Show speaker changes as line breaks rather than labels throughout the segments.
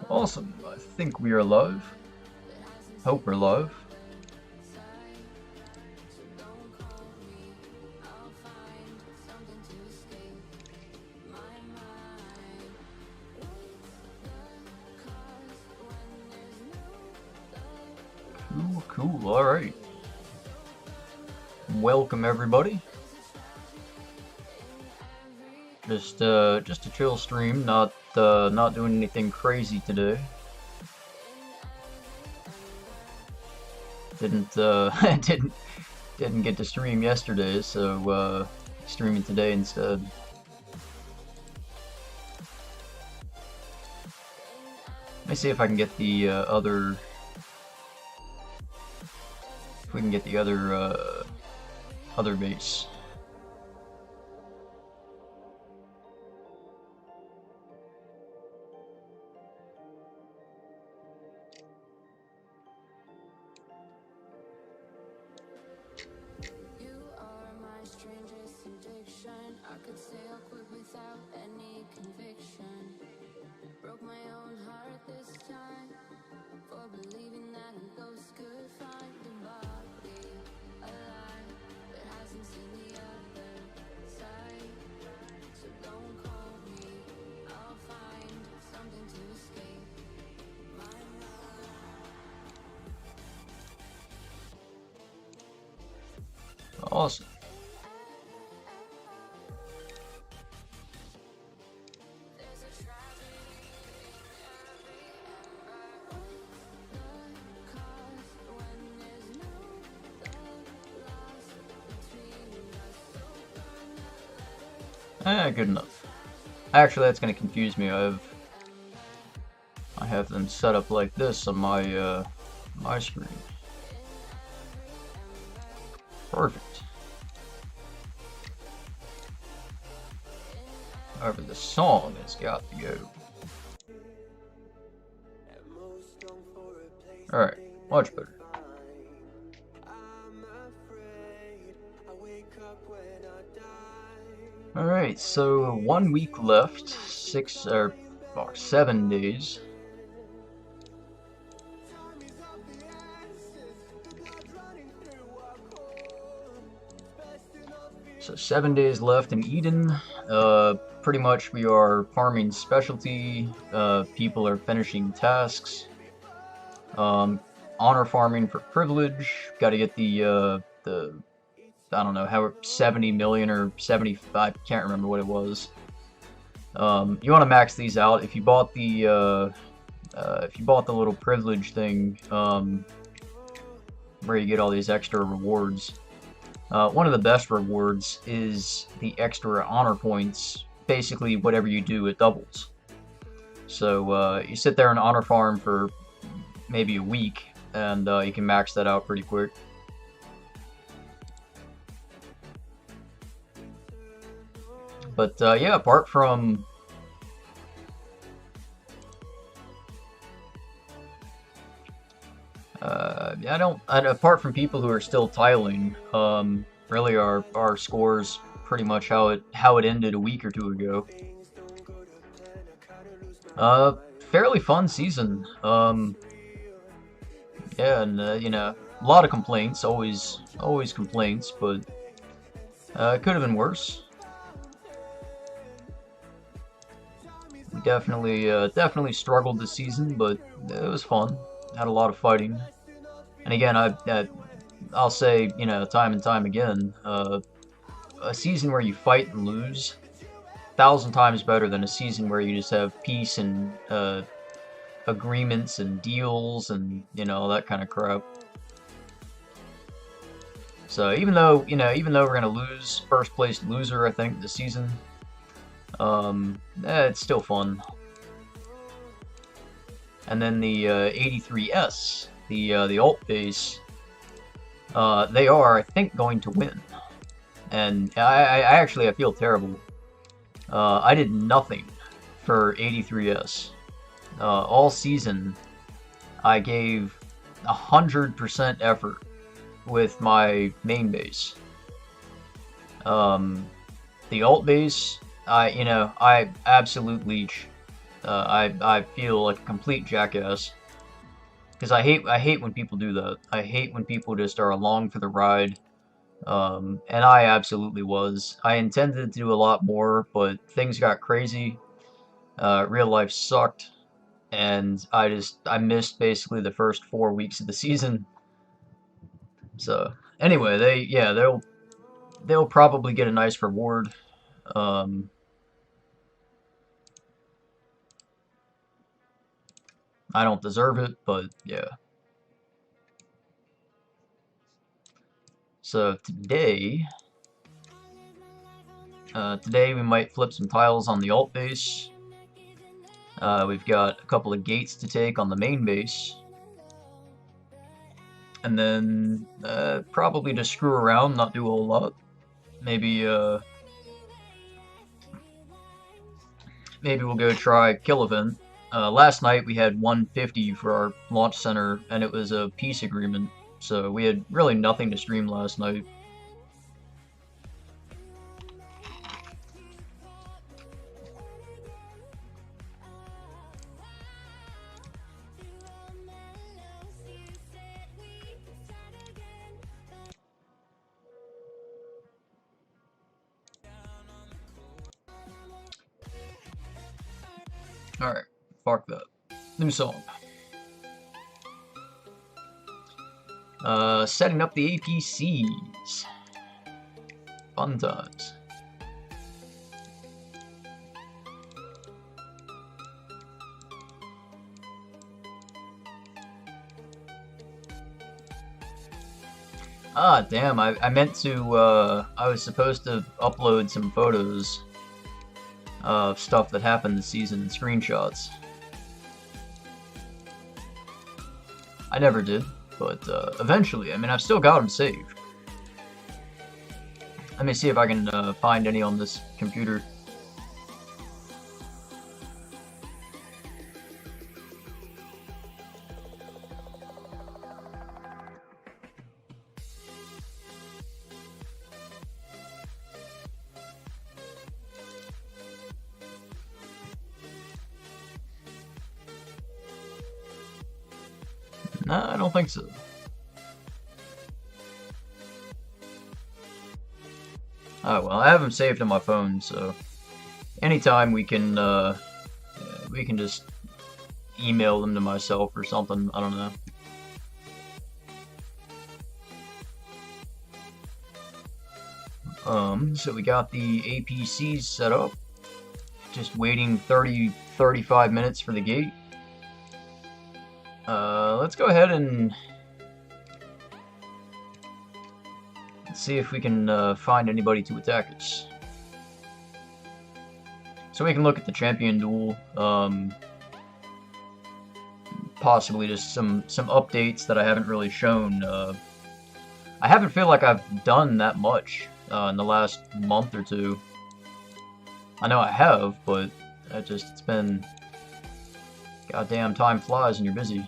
Awesome. I think we are live. Hope we're live. Cool. All right. Welcome everybody. Just a chill stream. Not doing anything crazy today. Didn't didn't get to stream yesterday, so streaming today instead. Let me see if I can get the other. If we can get the other base. Awesome. Good enough. Actually, that's going to confuse me. I have them set up like this on my my screen. Perfect. However, the song has got to go. Alright, much better. Alright, so 1 week left, 7 days. So 7 days left in Eden. Pretty much we are farming specialty. People are finishing tasks. Honor farming for privilege. Got to get the I don't know how 70 million or 75. Can't remember what it was. You want to max these out. If you bought the little privilege thing, where you get all these extra rewards. One of the best rewards is the extra honor points. Basically, whatever you do, it doubles. So you sit there and honor farm for maybe a week, and you can max that out pretty quick. But yeah, apart from apart from people who are still tiling, really our scores pretty much how it ended a week or two ago. Fairly fun season. Yeah, and you know, a lot of complaints, always complaints, but it could have been worse. We definitely struggled this season, but it was fun. Had a lot of fighting, and again, I'll say, you know, time and time again, a season where you fight and lose, 1,000 times better than a season where you just have peace and agreements and deals and, you know, all that kind of crap. So even though we're gonna lose, first place loser, I think, this season, it's still fun. And then the 83S, the alt base, they are, I think, going to win. And I feel terrible. I did nothing for 83S. All season, I gave 100% effort with my main base. The alt base, I absolute leech. I feel like a complete jackass because I hate when people do that. I hate when people just are along for the ride. And I absolutely was. I intended to do a lot more, but things got crazy. Real life sucked, and I missed basically the first 4 weeks of the season. So anyway, they'll probably get a nice reward. Um, I don't deserve it, but yeah. So today we might flip some tiles on the alt base. We've got a couple of gates to take on the main base. And then probably just screw around, not do a whole lot. Maybe maybe we'll go try kill event. Last night we had 150 for our launch center, and it was a peace agreement, so we had really nothing to stream last night. Alright, fuck that. New song. Setting up the APCs. Fun times. Ah, damn, I meant to, I was supposed to upload some photos of stuff that happened this season in screenshots. I never did, but eventually. I mean, I've still got them saved. Let me see if I can find any on this computer. No, I don't think so. Oh well, I have them saved on my phone, so anytime we can just email them to myself or something. I don't know. So we got the APCs set up. Just waiting 35 minutes for the gate. Let's go ahead and see if we can find anybody to attack us. So we can look at the champion duel. Possibly just some updates that I haven't really shown. I haven't feel like I've done that much in the last month or two. I know I have, but it's been goddamn time flies and you're busy.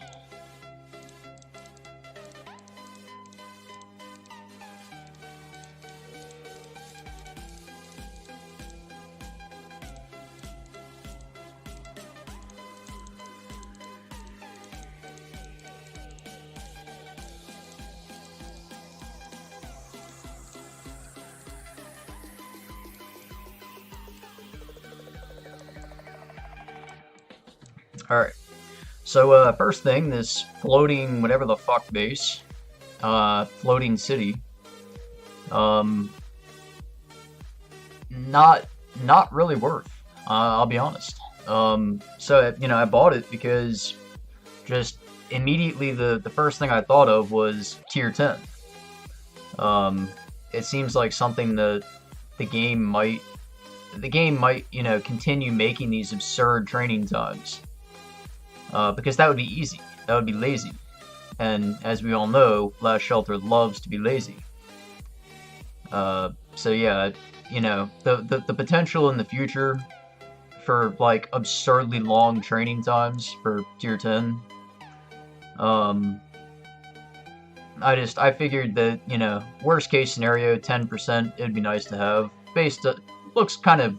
Alright, so first thing, this floating whatever the fuck base, floating city, not really worth, I'll be honest. So, I bought it because just immediately the first thing I thought of was tier 10. It seems like something that the game might, continue making these absurd training times. Because that would be easy. That would be lazy. And as we all know, Last Shelter loves to be lazy. So yeah, the potential in the future for like absurdly long training times for tier 10. I figured that, you know, worst case scenario, 10%, it'd be nice to have. Looks kind of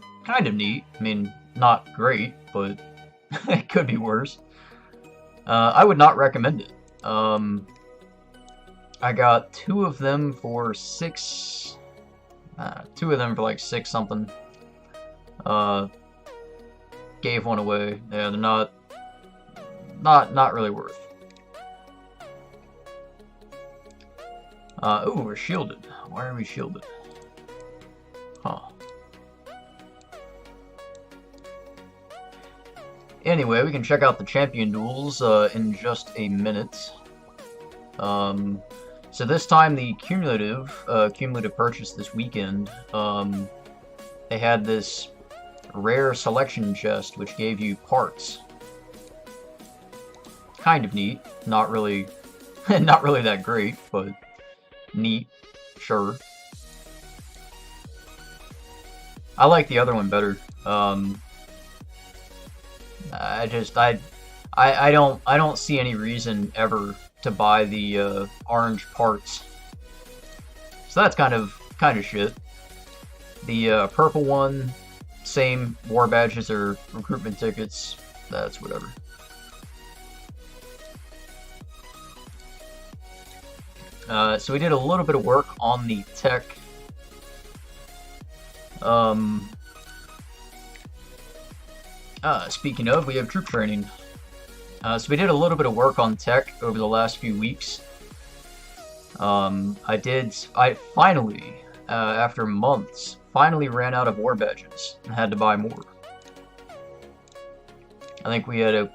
neat. I mean, not great, but it could be worse. I would not recommend it. I got two of them for six. Two of them for like six something. Gave one away. Yeah, they're not really worth. Ooh, we're shielded. Why are we shielded? Huh. Anyway, we can check out the champion duels in just a minute. So this time the cumulative purchase this weekend, they had this rare selection chest which gave you parts. Kind of neat. Not really that great, but neat. Sure. I like the other one better. I don't see any reason ever to buy the orange parts. So that's kind of shit. The purple one, same war badges or recruitment tickets. That's whatever. So we did a little bit of work on the tech. Speaking of, we have troop training. So we did a little bit of work on tech over the last few weeks. I finally, after months, finally ran out of war badges and had to buy more. I think we had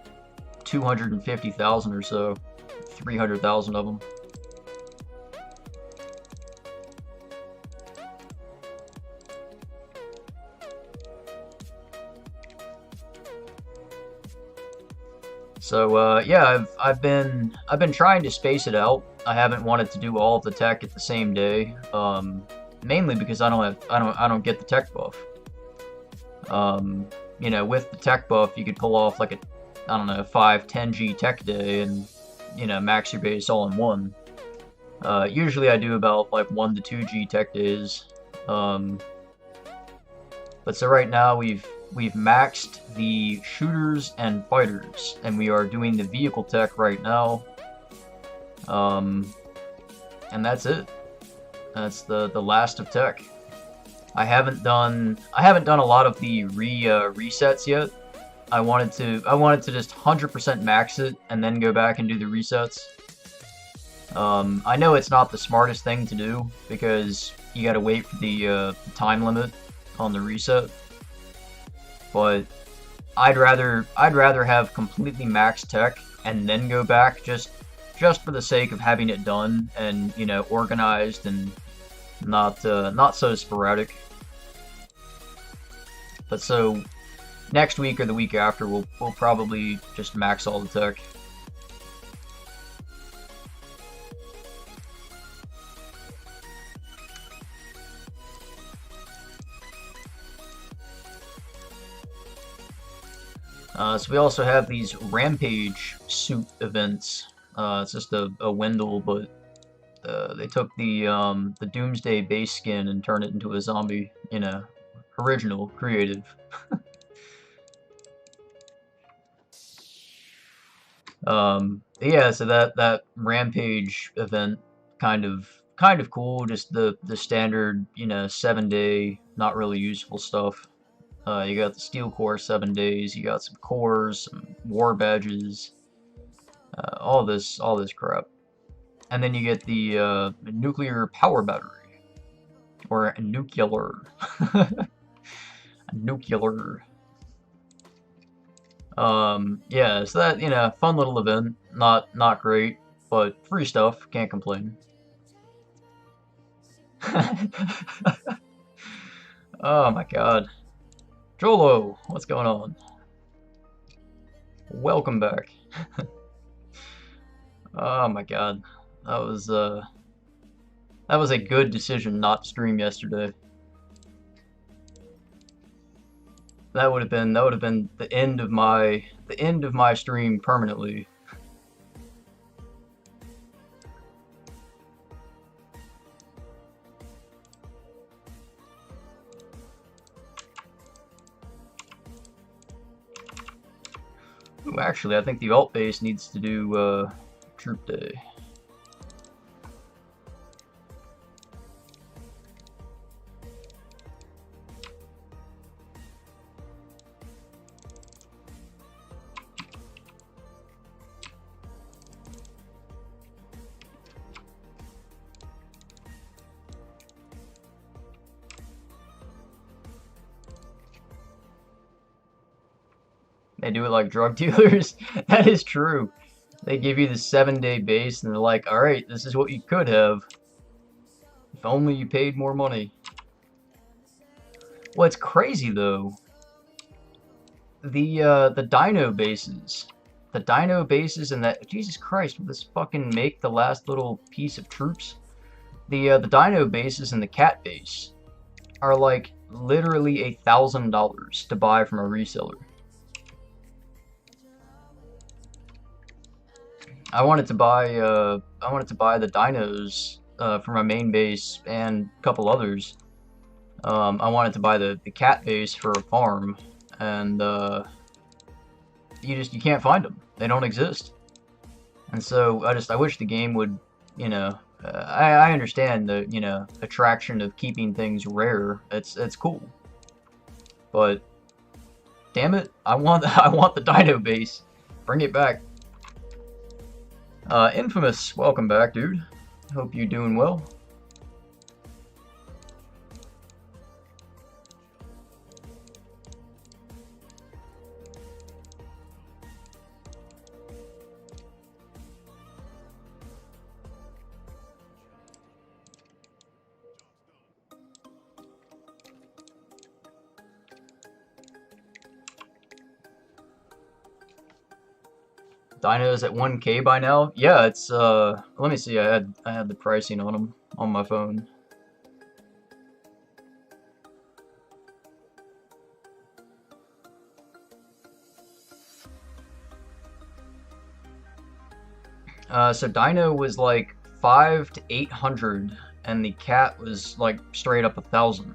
250,000 or so, 300,000 of them. So yeah, I've been trying to space it out. I haven't wanted to do all of the tech at the same day, mainly because I don't get the tech buff. You know, with the tech buff, you could pull off like I don't know, 5-10G tech day and, you know, max your base all in one. Usually I do about like 1 to 2G tech days. But so right now we've maxed the shooters and fighters, and we are doing the vehicle tech right now. And that's it. That's the last of tech. I haven't done a lot of the resets yet. I wanted to just 100% max it and then go back and do the resets. I know it's not the smartest thing to do because you gotta wait for the time limit on the reset. But I'd rather have completely maxed tech and then go back just for the sake of having it done and, you know, organized and not so sporadic. But so next week or the week after we'll probably just max all the tech. So we also have these Rampage suit events. It's just a Wendell, but they took the Doomsday base skin and turned it into a zombie. You know, original, creative. Yeah, so that Rampage event kind of cool. Just the standard, you know, 7-day, not really useful stuff. You got the Steel Core 7 days, you got some cores, some war badges, all this crap. And then you get the nuclear power battery. Or a nuclear. A nuclear. Yeah, so that, you know, fun little event. Not great, but free stuff, can't complain. Oh my god. Jolo, what's going on? Welcome back. Oh my god. That was a good decision not to stream yesterday. That would have been the end of my stream permanently. Well, actually, I think the alt base needs to do Troop Day. They do it like drug dealers. That is true. They give you the 7-day base and they're like, alright, this is what you could have. If only you paid more money. What's crazy though, the dino bases. The dino bases and that, Jesus Christ, will this fucking make the last little piece of troops? The dino bases and the cat base are like literally $1,000 to buy from a reseller. I wanted to buy the dinos for my main base and a couple others. I wanted to buy the cat base for a farm, and you can't find them. They don't exist. And so I wish the game would, you know, I understand the, you know, attraction of keeping things rare. It's cool, but damn it, I want the dino base. Bring it back. Infamous, welcome back, dude. Hope you're doing well. Dino's at 1K by now? Yeah, it's let me see, I had the pricing on them on my phone. So Dino was like 500 to 800 and the cat was like straight up 1,000.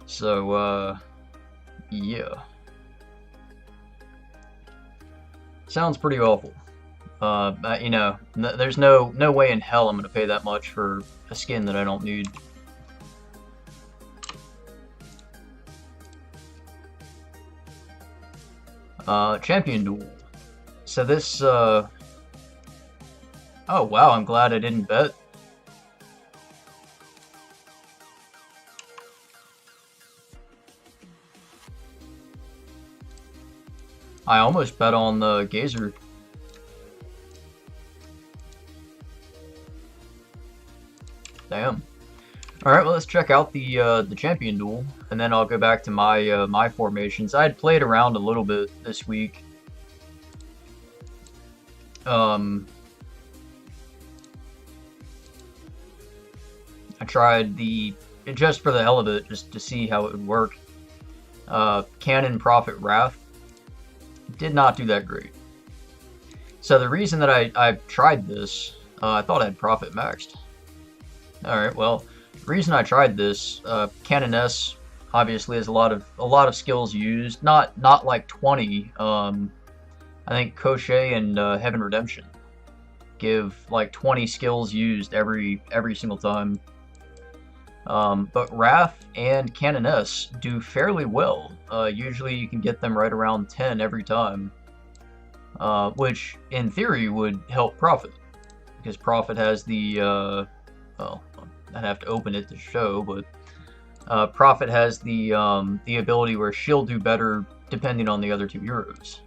So yeah. Sounds pretty awful. You know, there's no way in hell I'm gonna pay that much for a skin that I don't need. Champion Duel. So this, oh wow, I'm glad I didn't bet. I almost bet on the Gazer. Damn. Alright, well let's check out the Champion Duel, and then I'll go back to my my formations. I had played around a little bit this week. I tried just for the hell of it, just to see how it would work. Cannon, Prophet, Wrath. Did not do that great. So the reason that I tried this, I thought I had Prophet maxed. Alright, well, the reason I tried this, Cannon S obviously has a lot of skills used, not like 20. I think Crochet and Heaven Redemption give like 20 skills used every single time. But Wrath and Cannon S do fairly well. Usually you can get them right around 10 every time, which in theory would help Prophet, because Prophet has the, well, I'd have to open it to show, but Prophet has the ability where she'll do better depending on the other two heroes.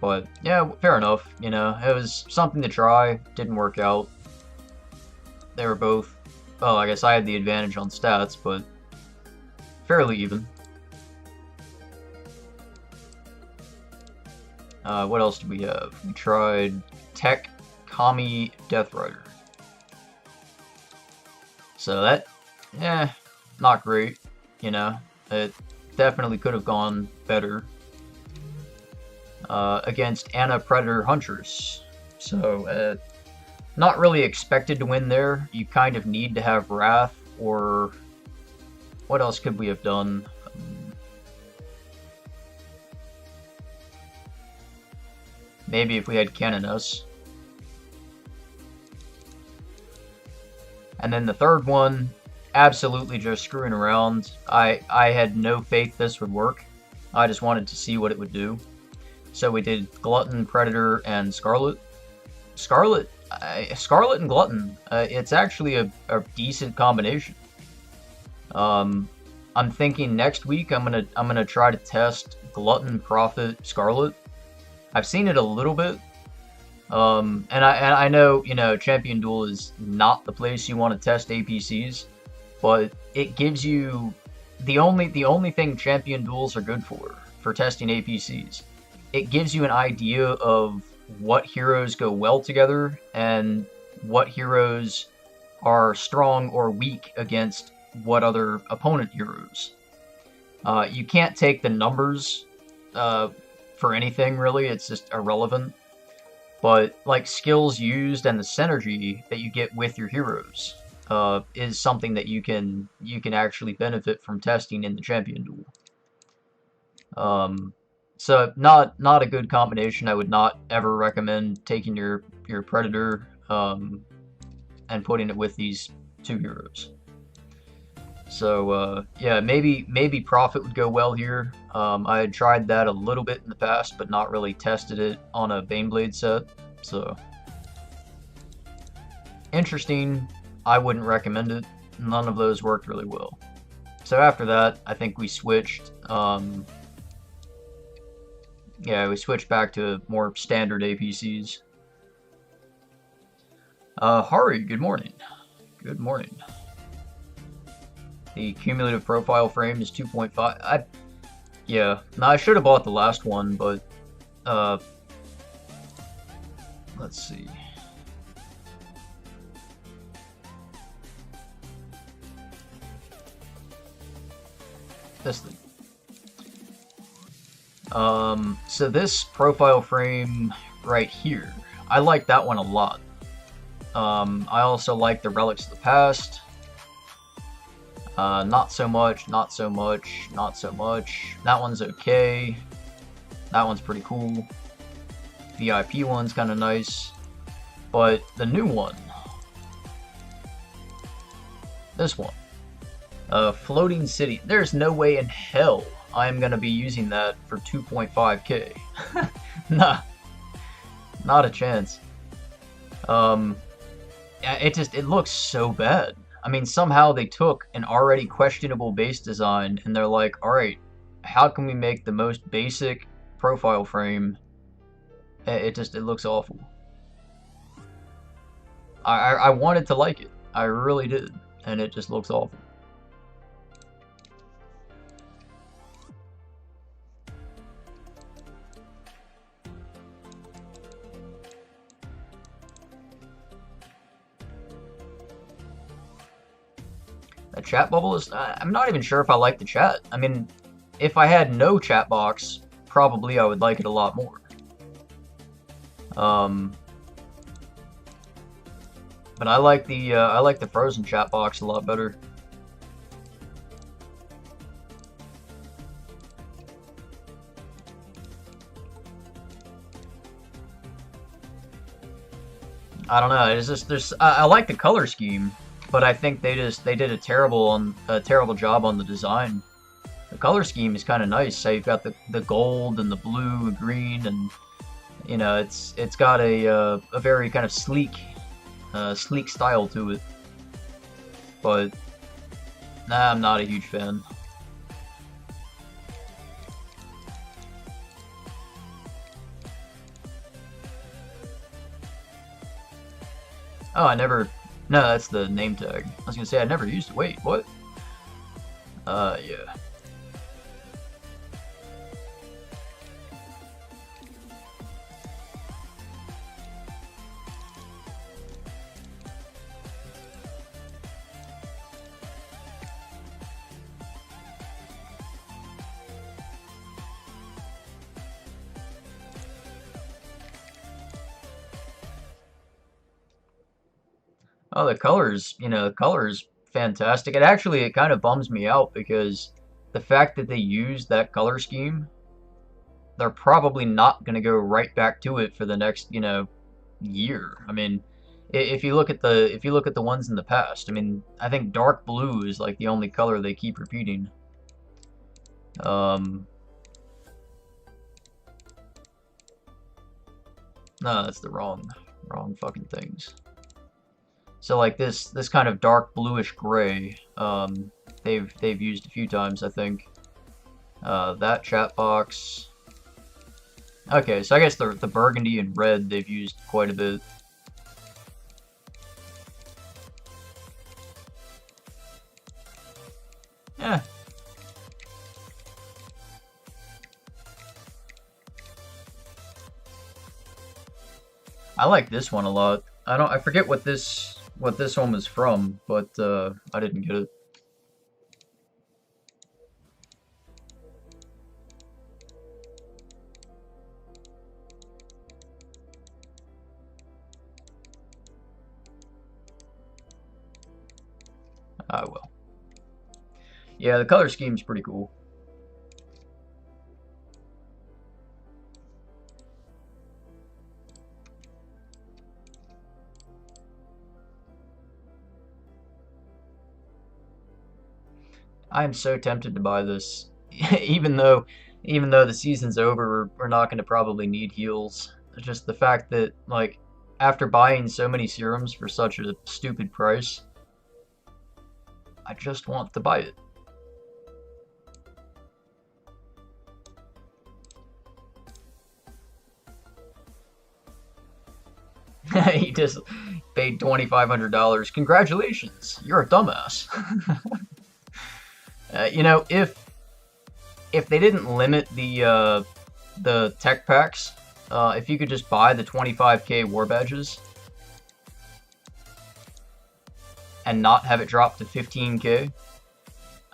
But yeah, fair enough, you know, it was something to try, didn't work out. They were both, well, I guess I had the advantage on stats, but fairly even. What else did we have? We tried Tech, Kami, Death Rider. So that, not great, you know. It definitely could have gone better. Against Anna, Predator, Huntress. So, not really expected to win there. You kind of need to have Wrath, or what else could we have done? Maybe if we had Cannon S. And then the third one, absolutely just screwing around. I had no faith this would work. I just wanted to see what it would do. So we did Glutton, Predator, and Scarlet. Scarlet and Glutton, it's actually a decent combination. I'm thinking next week I'm gonna try to test Glutton, Prophet, Scarlet. I've seen it a little bit, and I know, you know, Champion Duel is not the place you want to test APCs, but it gives you the only thing Champion Duels are good for testing APCs. It gives you an idea of what heroes go well together and what heroes are strong or weak against what other opponent heroes. You can't take the numbers for anything really; it's just irrelevant. But like skills used and the synergy that you get with your heroes is something that you can actually benefit from testing in the Champion Duel. So not a good combination. I would not ever recommend taking your Predator and putting it with these two heroes. So yeah, maybe Prophet would go well here. I had tried that a little bit in the past, but not really tested it on a Baneblade set. So interesting. I wouldn't recommend it. None of those worked really well. So after that, I think we switched. Yeah, we switched back to more standard APCs. Hari, good morning. Good morning. The cumulative profile frame is 2.5. Yeah, no, I should have bought the last one, but let's see. This thing. So this profile frame right here, I like that one a lot. I also like the Relics of the Past. Not so much, not so much, not so much. That one's okay. That one's pretty cool. VIP one's kind of nice. But the new one, this one, Floating City, there's no way in hell I'm gonna be using that for 2.5k. Nah, not a chance. It looks so bad. I mean, somehow they took an already questionable base design and they're like, alright, how can we make the most basic profile frame? It looks awful. I wanted to like it. I really did. And it just looks awful. A chat bubble is... I'm not even sure if I like the chat. I mean, if I had no chat box, probably I would like it a lot more. But I like the frozen chat box a lot better. I don't know. It's just I like the color scheme, but I think they did a terrible job on the design. The color scheme is kind of nice. So you've got the gold and the blue and green, and you know it's got a very kind of sleek style to it. But nah, I'm not a huge fan. Oh, I never... No, that's the name tag. I was gonna say I never used it. Wait, what? Yeah. Oh, the colors, you know, the colors fantastic. It kind of bums me out because the fact that they used that color scheme they're probably not going to go right back to it for the next, year. I mean, if you look at the ones in the past, I mean, I think dark blue is like the only color they keep repeating. No, that's the wrong fucking things. So like this kind of dark bluish gray, they've used a few times, I think. That chat box. Okay, so I guess the burgundy and red they've used quite a bit. Yeah. I like this one a lot. I forget what this one was from, but I didn't get it. I will. Yeah, the color scheme's pretty cool. I am so tempted to buy this, even though the season's over, we're not going to probably need heals. It's just the fact that like after buying so many serums for such a stupid price, I just want to buy it. He just paid $2,500. Congratulations, you're a dumbass. If they didn't limit the tech packs, if you could just buy the 25k war badges and not have it drop to 15k,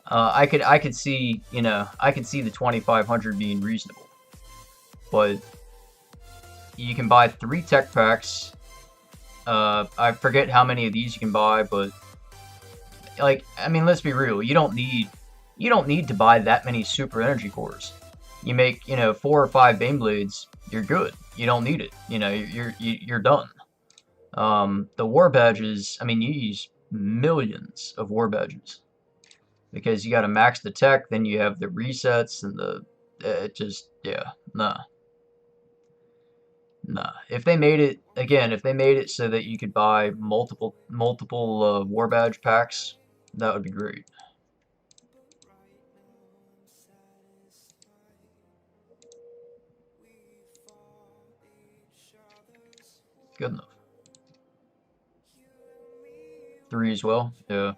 I could see the 2,500 being reasonable. But you can buy 3 tech packs. I forget how many of these you can buy, but like, I mean, let's be real. You don't need to buy that many super energy cores. You make 4 or 5 Baneblades, you're good. You don't need it. You're done. The war badges, I mean, you use millions of war badges because you got to max the tech. Then you have the resets and nah. Nah, if they made it so that you could buy multiple war badge packs, that would be great. Good enough. 3 as well, yeah.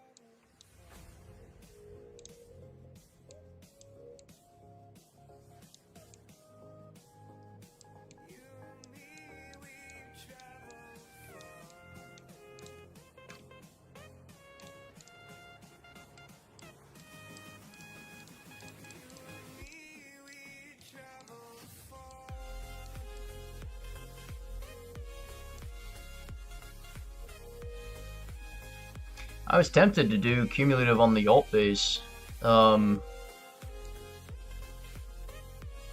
I was tempted to do cumulative on the alt base, and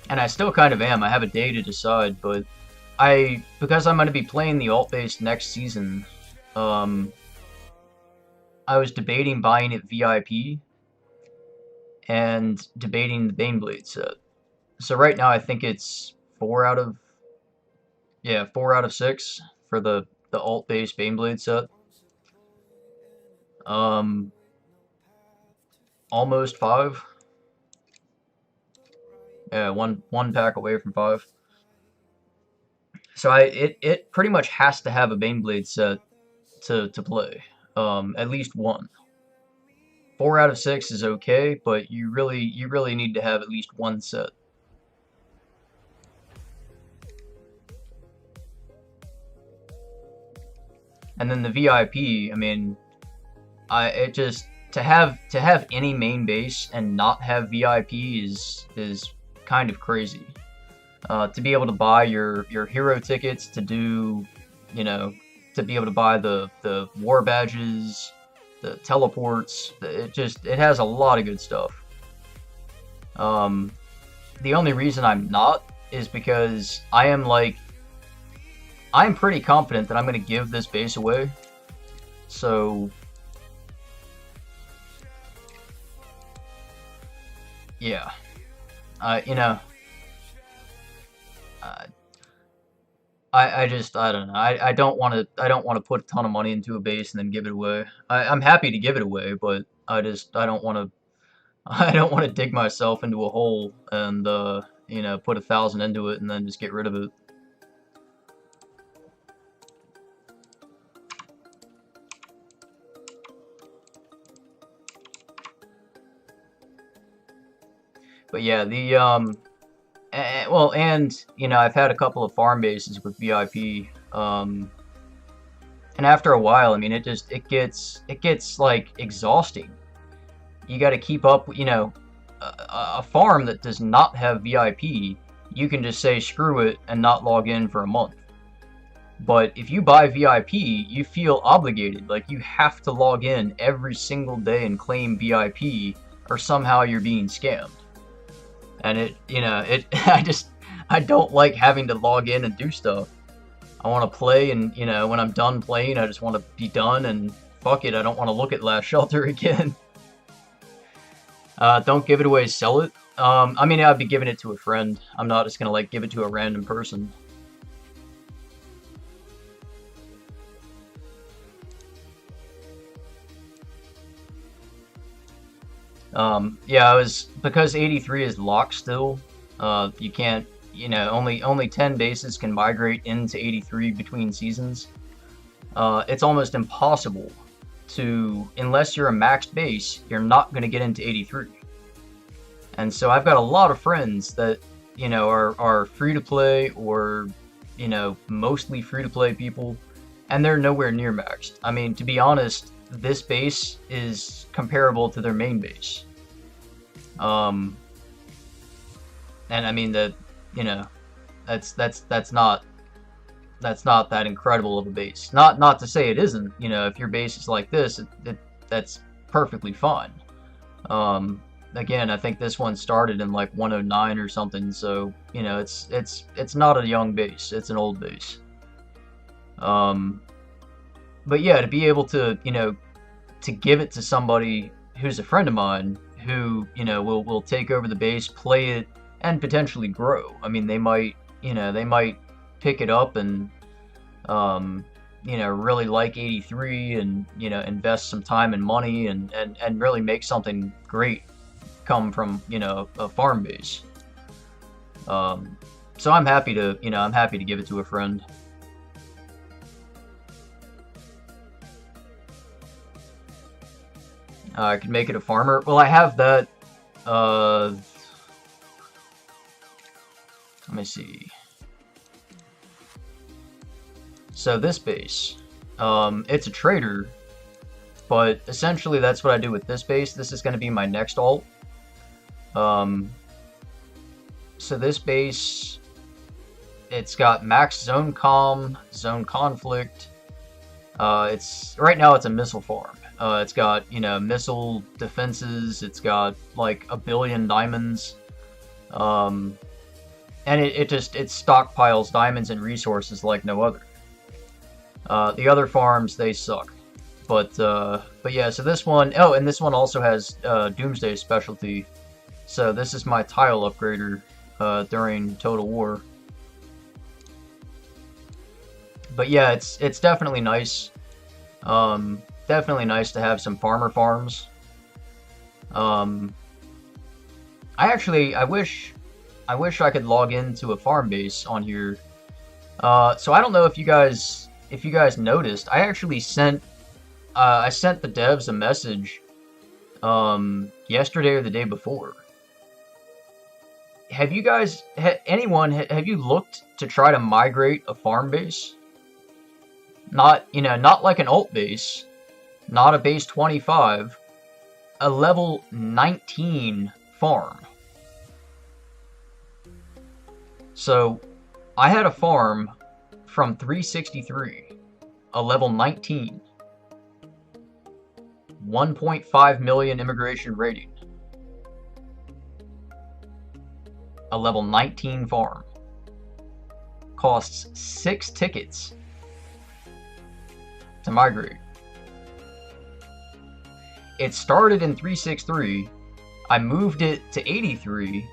I still kind of am. I have a day to decide, but because I'm going to be playing the alt base next season, I was debating buying it VIP and debating the Baneblade set. So right now I think it's 4 out of 6 for the alt base Baneblade set. Almost 5. Yeah, one pack away from 5. So it pretty much has to have a Baneblade set to play. At least 1. 4 out of 6 is okay, but you really need to have at least 1 set. And then the VIP, I mean, to have any main base and not have VIP is kind of crazy. To be able to buy your hero tickets, to do, to be able to buy the war badges, the teleports, it has a lot of good stuff. The only reason I'm not is because I'm pretty confident that I'm going to give this base away. So, yeah. You know, uh, I don't know. I don't want to put a ton of money into a base and then give it away. I'm happy to give it away, but I don't want to I don't want to dig myself into a hole and you know, put 1,000 into it and then just get rid of it. But yeah, well, and you know, I've had a couple of farm bases with VIP, and after a while, I mean, it gets like exhausting. You got to keep up, you know, a farm that does not have VIP, you can just say screw it and not log in for a month. But if you buy VIP, you feel obligated, like you have to log in every single day and claim VIP, or somehow you're being scammed. And you know, I don't like having to log in and do stuff. I want to play, and you know, when I'm done playing, I just want to be done, and fuck it, I don't want to look at Last Shelter again. Don't give it away, sell it. I mean, I'd be giving it to a friend. I'm not just gonna like give it to a random person. Yeah, because 83 is locked still. You can't, you know, only 10 bases can migrate into 83 between seasons. It's almost impossible to, unless you're a maxed base, you're not going to get into 83. And so I've got a lot of friends that, you know, are free to play, or, you know, mostly free to play people, and they're nowhere near maxed. I mean, to be honest, this base is comparable to their main base. And I mean that, you know, that's not that incredible of a base. Not to say it isn't. You know, if your base is like this, that's perfectly fine. Again, I think this one started in like 109 or something, so you know, it's not a young base, it's an old base. But yeah, to be able to, you know, to give it to somebody who's a friend of mine, who, you know, will take over the base, play it, and potentially grow. I mean, they might, you know, they might pick it up and, you know, really like 83, and, you know, invest some time and money, and really make something great come from, you know, a farm base. So I'm happy to, you know, I'm happy to give it to a friend. I could make it a farmer. Well, I have that. Let me see. So this base, it's a trader, but essentially that's what I do with this base. This is going to be my next alt. So this base, it's got max zone comm, zone conflict. It's right now it's a missile farm. It's got, you know, missile defenses. It's got like 1 billion diamonds. And it stockpiles diamonds and resources like no other. The other farms, they suck. But yeah, so this one, oh, and this one also has Doomsday specialty. So this is my tile upgrader during Total War. But yeah, it's definitely nice. Definitely nice to have some farmer farms. I wish I could log into a farm base on here. So I don't know if you guys noticed. I actually sent the devs a message yesterday or the day before. Have you guys, have you looked to try to migrate a farm base? Not, you know, not like an alt base, not a base 25, a level 19 farm. So, I had a farm from 363, a level 19, 1.5 million immigration rating, a level 19 farm. costs 6 tickets to migrate. It started in 363, I moved it to 83,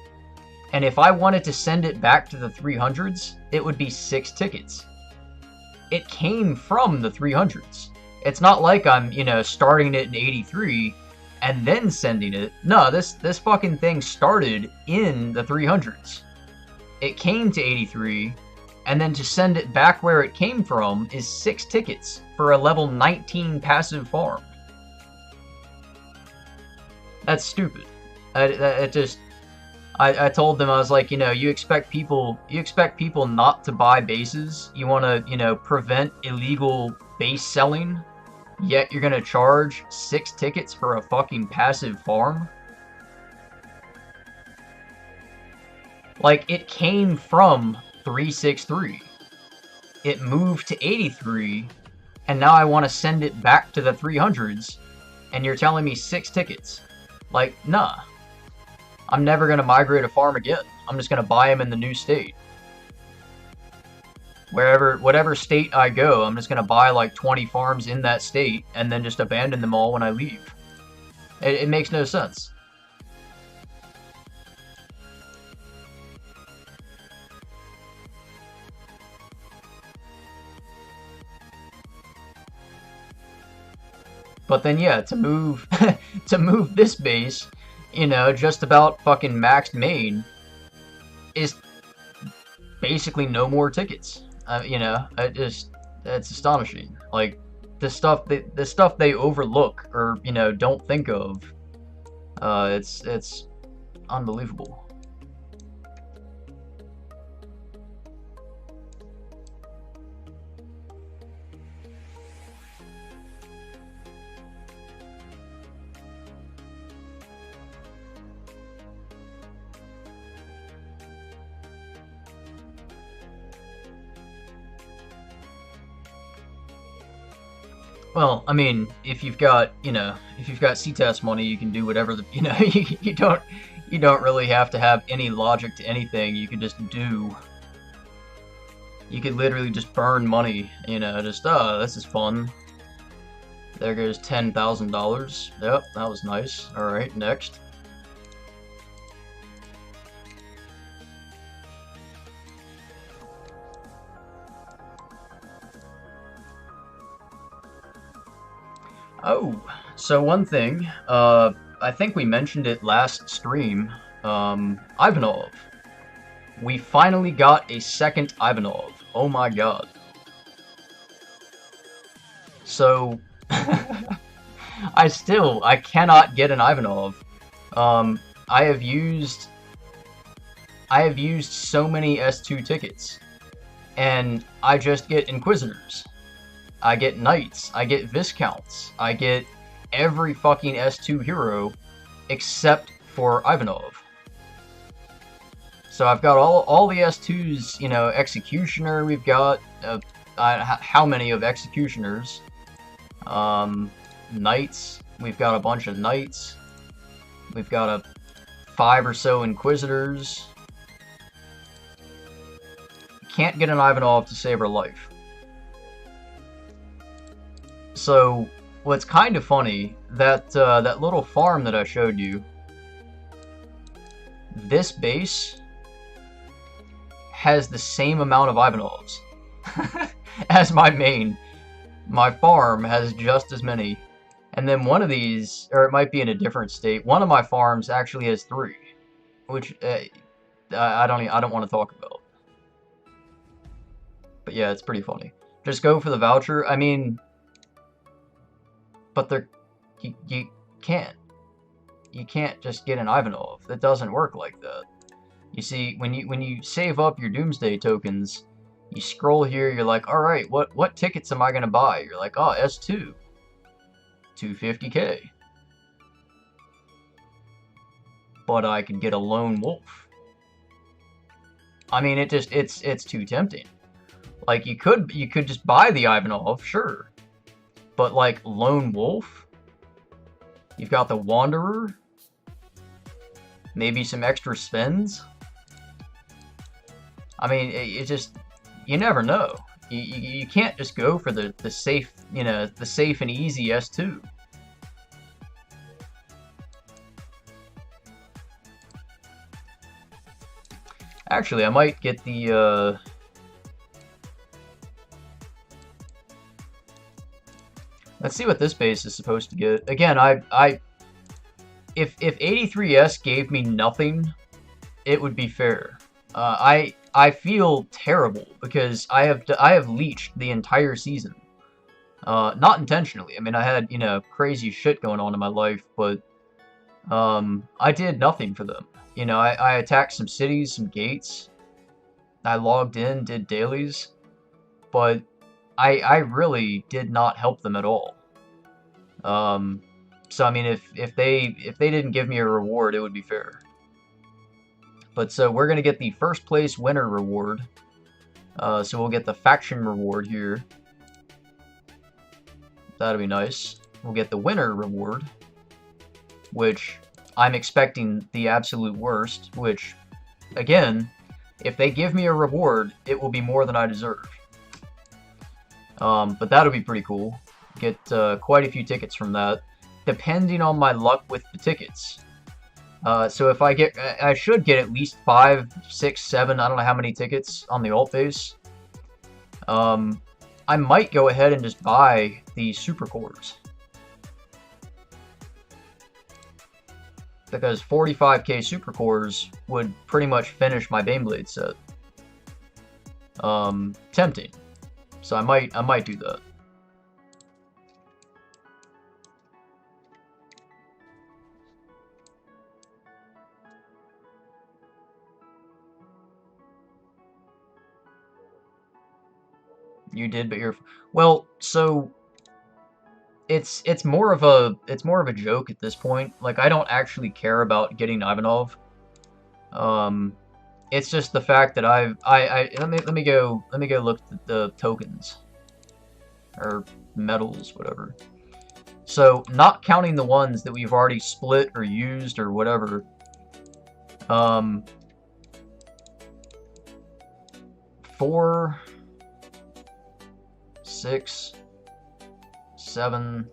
and if I wanted to send it back to the 300s, it would be 6 tickets. It came from the 300s. It's not like I'm, starting it in 83 and then sending it. No, this fucking thing started in the 300s. It came to 83, and then to send it back where it came from is 6 tickets for a level 19 passive farm. That's stupid. I told them, I was like, you expect people not to buy bases. You want to, prevent illegal base selling, yet you're gonna charge 6 tickets for a fucking passive farm? Like, it came from 363. It moved to 83, and now I want to send it back to the 300s, and you're telling me 6 tickets. Like, nah. I'm never going to migrate a farm again. I'm just going to buy them in the new state. Whatever state I go, I'm just going to buy like 20 farms in that state and then just abandon them all when I leave. It makes no sense. But then yeah, to move this base, just about fucking maxed main is basically no more tickets. It's astonishing. Like, the stuff they overlook or don't think of. It's unbelievable. Well, I mean, if you've got CTAS money, you can do whatever you don't really have to have any logic to anything. You can just do. You could literally just burn money, this is fun. There goes $10,000. Yep, that was nice. All right, next. Oh, so one thing, I think we mentioned it last stream, Ivanov. We finally got a second Ivanov. Oh my god. So, I cannot get an Ivanov. I have used so many S2 tickets, and I just get Inquisitors. I get Knights, I get Viscounts, I get every fucking S2 hero except for Ivanov. So I've got all the S2s, Executioner, we've got, how many of Executioners? Knights, we've got a bunch of Knights, we've got 5 or so Inquisitors. Can't get an Ivanov to save her life. So, what's kind of funny, that little farm that I showed you, this base has the same amount of Ivanovs as my main. My farm has just as many. And then one of these, or it might be in a different state, one of my farms actually has 3, which I don't want to talk about. But yeah, it's pretty funny. Just go for the voucher. I mean, but you can't just get an Ivanov. That doesn't work like that. You see, when you save up your Doomsday tokens, you scroll here, you're like, all right, what tickets am I gonna buy? You're like, oh, S2, 250k. But I could get a Lone Wolf. I mean, it's too tempting. Like, you could just buy the Ivanov, sure. But, like, Lone Wolf, you've got the Wanderer, maybe some extra spins. I mean, it just, you never know. You can't just go for the safe, the safe and easy S2. Actually, I might get the, let's see what this base is supposed to get. Again, if 83S gave me nothing, it would be fair. I feel terrible because I have leached the entire season. Not intentionally. I mean, I had, crazy shit going on in my life, but I did nothing for them. I attacked some cities, some gates. I logged in, did dailies, but I really did not help them at all. So I mean, if they didn't give me a reward, it would be fair. But so we're gonna get the first place winner reward. So we'll get the faction reward here. That'll be nice. We'll get the winner reward, which I'm expecting the absolute worst. Which, again, if they give me a reward, it will be more than I deserve. But that'll be pretty cool. Get quite a few tickets from that, depending on my luck with the tickets. So if I should get at least 5, 6, 7, I don't know how many tickets on the alt base. I might go ahead and just buy the super cores. Because 45k super cores would pretty much finish my Baneblade set. Tempting. So I might do that. You did, but you're well. So it's more of a joke at this point. Like, I don't actually care about getting Ivanov. It's just the fact that let me go look at the tokens or medals, whatever. So not counting the ones that we've already split or used or whatever. 4, 6, 7.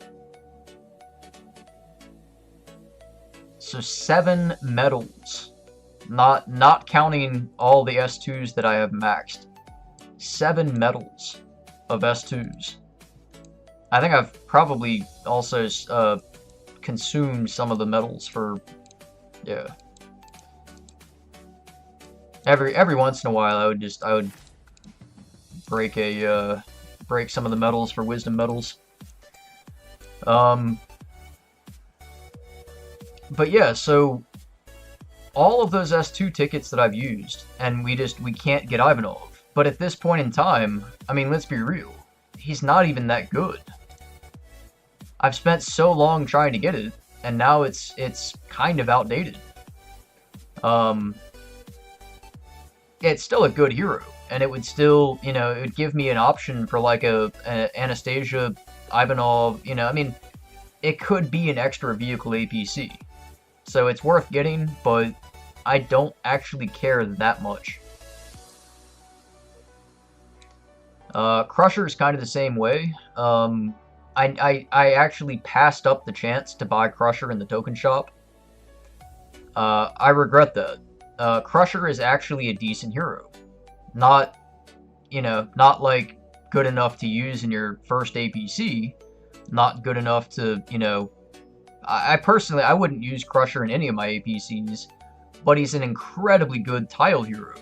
So 7 medals. Not counting all the S2s that I have maxed. 7 medals of S2s. I think I've probably also consumed some of the medals for, yeah. Every once in a while, I would break some of the medals for wisdom medals. But yeah, so all of those S2 tickets that I've used, and we can't get Ivanov. But at this point in time, I mean, let's be real, he's not even that good. I've spent so long trying to get it, and now it's kind of outdated. It's still a good hero, and it would still, it would give me an option for like a Anastasia, Ivanov, I mean, it could be an extra vehicle APC. So it's worth getting, but I don't actually care that much. Crusher is kind of the same way. I actually passed up the chance to buy Crusher in the token shop. I regret that. Crusher is actually a decent hero. Not like good enough to use in your first APC. Not good enough to, I personally, I wouldn't use Crusher in any of my APCs, but he's an incredibly good tile hero.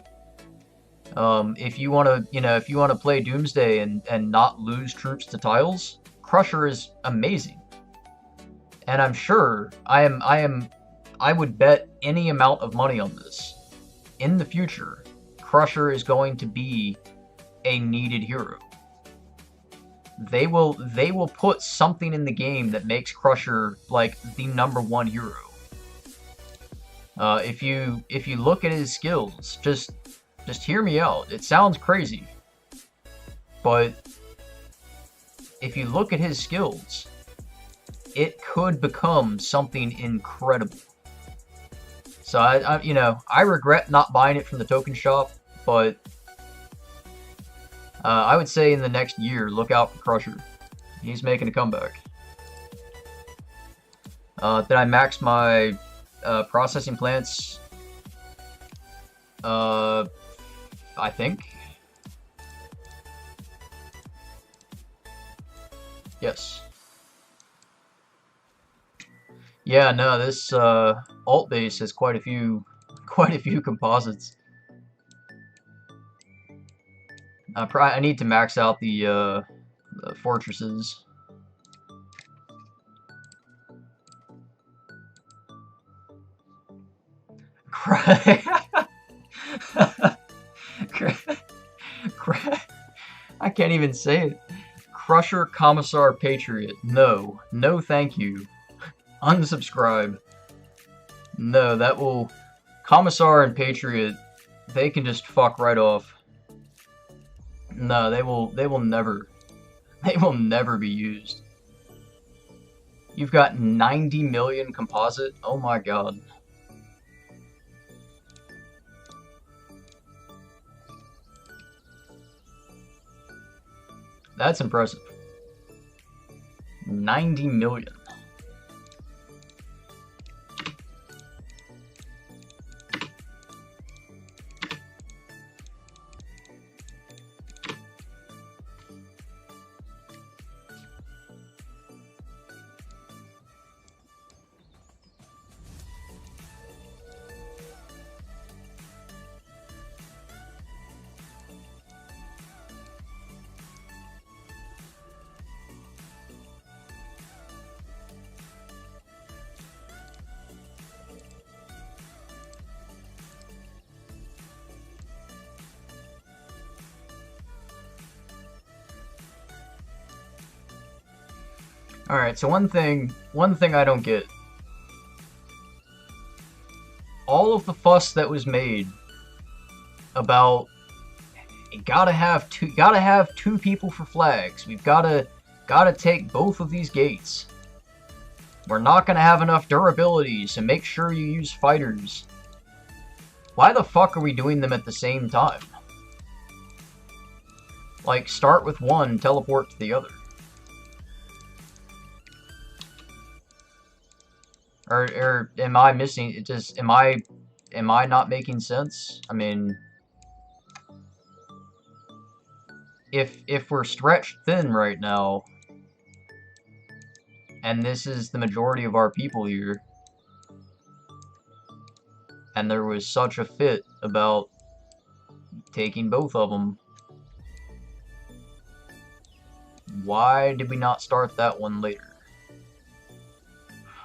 If you want to play Doomsday and not lose troops to tiles, Crusher is amazing. And I'm sure I would bet any amount of money on this. In the future, Crusher is going to be a needed hero. They will put something in the game that makes Crusher like the #1 hero. If you look at his skills, just hear me out. It sounds crazy, but if you look at his skills, it could become something incredible. So I regret not buying it from the token shop, but I would say in the next year, look out for Crusher. He's making a comeback. Did I max my processing plants? I think. Yes. Yeah, no, this alt base has quite a few composites. I need to max out the fortresses. I can't even say it. Crusher Commissar Patriot. No. No thank you. Unsubscribe. No, that will... Commissar and Patriot, they can just fuck right off. No, they will never be used. You've got 90 million composite? Oh my god. That's impressive. 90 million. Alright, so one thing I don't get. All of the fuss that was made about gotta have two people for flags. We've gotta take both of these gates. We're not gonna have enough durability, so make sure you use fighters. Why the fuck are we doing them at the same time? Like, start with one, teleport to the other. Or am I missing it? Just am I not making sense? I mean, if we're stretched thin right now, and this is the majority of our people here, and there was such a fit about taking both of them, why did we not start that one later?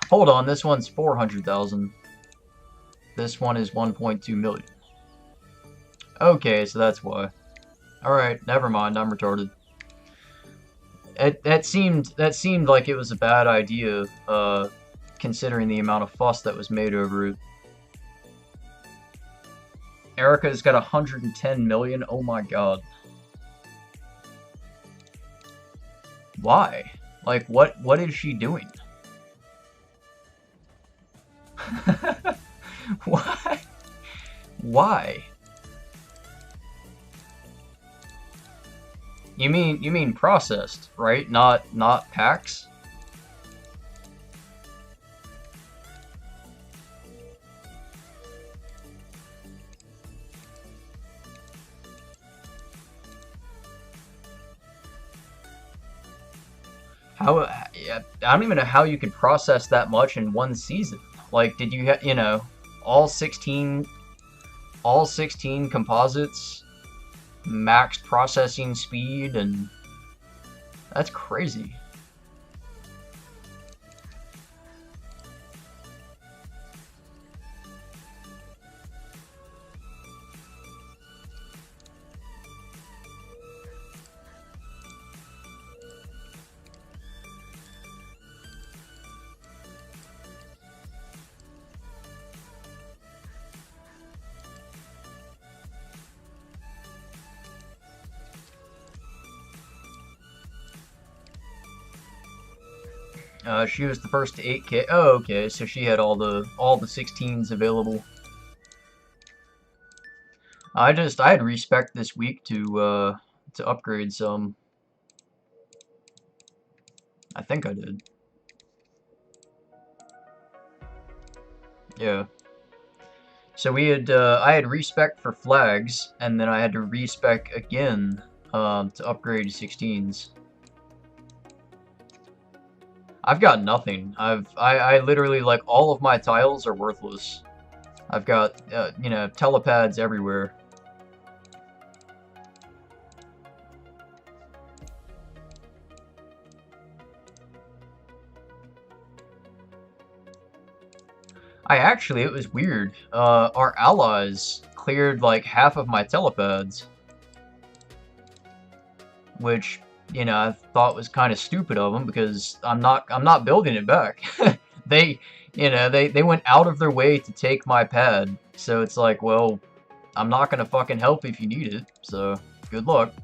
Hold on, this one's 400,000. This one is 1.2 million. Okay, so that's why. Alright, never mind, I'm retarded. That seemed like it was a bad idea, considering the amount of fuss that was made over it. Erica's got 110 million, oh my god. Why? Like, what is she doing? Why? Why? You mean processed, right? Not packs? How? I don't even know how you could process that much in one season. Like, did you have, you know, all 16 composites, max processing speed, and that's crazy. She was the first to 8K. Oh, okay, so she had all the 16s available. I had respect this week to to upgrade some. I think I did. Yeah. So we had, I had respec for flags, and then I had to respec again to upgrade 16s. I've got nothing. I literally, like, all of my tiles are worthless. I've got, you know, telepads everywhere. It was weird. Our allies cleared like half of my telepads, which, you know, I thought was kind of stupid of them because I'm not building it back. They, you know, they went out of their way to take my pad, so it's like, well, I'm not gonna fucking help if you need it. So good luck.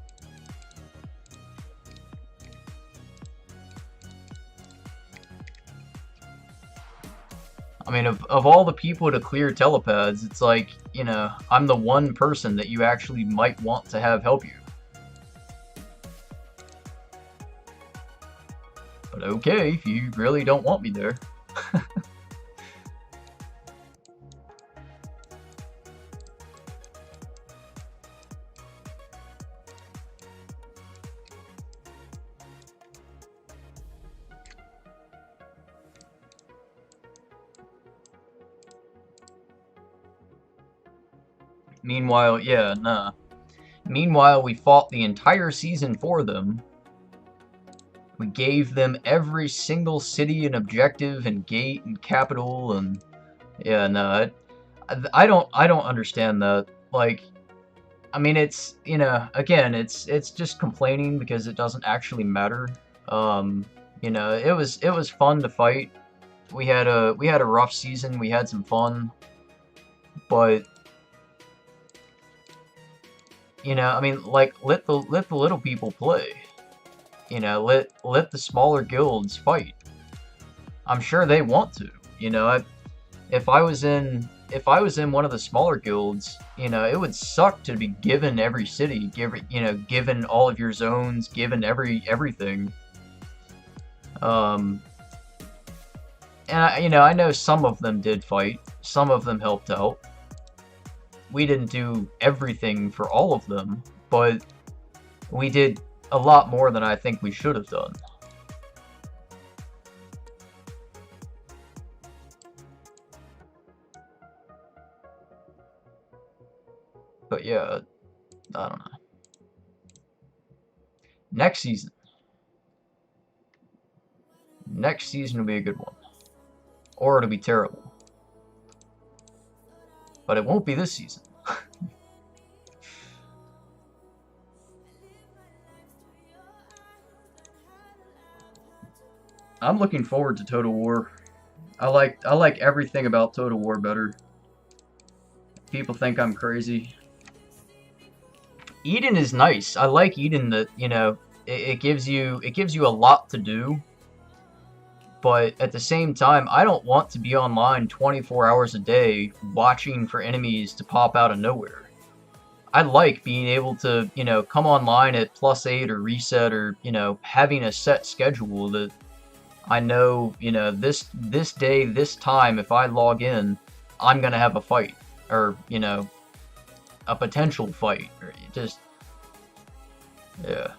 I mean, of all the people to clear telepads, it's like, you know, I'm the one person that you actually might want to have help you. But okay, if you really don't want me there. Meanwhile, yeah, nah. Meanwhile, we fought the entire season for them. We gave them every single city and objective and gate and capital, and yeah, no, I don't understand that. Like, I mean, it's, you know, again, it's just complaining because it doesn't actually matter. You know, it was fun to fight. We had a rough season. We had some fun, but you know, I mean, like, let the little people play. You know, let the smaller guilds fight. I'm sure they want to. You know, if I was in one of the smaller guilds, you know, it would suck to be given every city, given all of your zones, given everything. And you know, I know some of them did fight, some of them helped out. We didn't do everything for all of them, but we did a lot more than I think we should have done. But yeah, I don't know. Next season. Next season will be a good one. Or it'll be terrible. But it won't be this season. I'm looking forward to Total War. I like everything about Total War better. People think I'm crazy. Eden is nice. I like Eden that, you know, it gives you a lot to do. But at the same time, I don't want to be online 24 hours a day watching for enemies to pop out of nowhere. I like being able to, you know, come online at +8 or reset, or, you know, having a set schedule that I know, you know, this day, this time, if I log in, I'm gonna have a fight, or, you know, a potential fight, or just, yeah.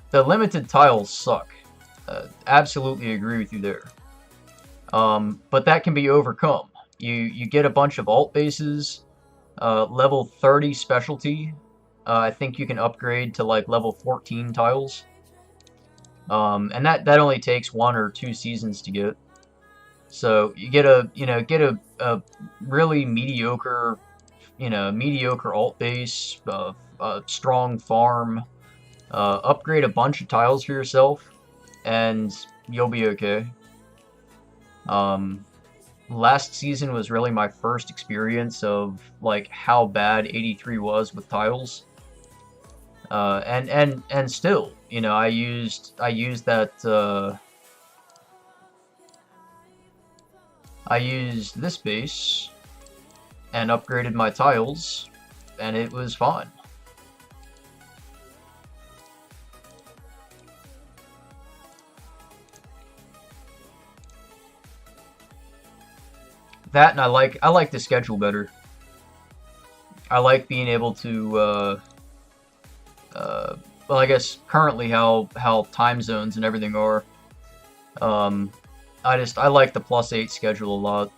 The limited tiles suck. Absolutely agree with you there. But that can be overcome. You get a bunch of alt bases, level 30 specialty. I think you can upgrade to like level 14 tiles. And that only takes 1 or 2 seasons to get. So you get a really mediocre, you know, mediocre alt base, strong farm, upgrade a bunch of tiles for yourself, and you'll be okay. Last season was really my first experience of like how bad 83 was with tiles. And still, you know, I used that I used this base and upgraded my tiles, and it was fine. That, and I like the schedule better. I like being able to well, I guess currently how time zones and everything are. Um, I like the +8 schedule a lot.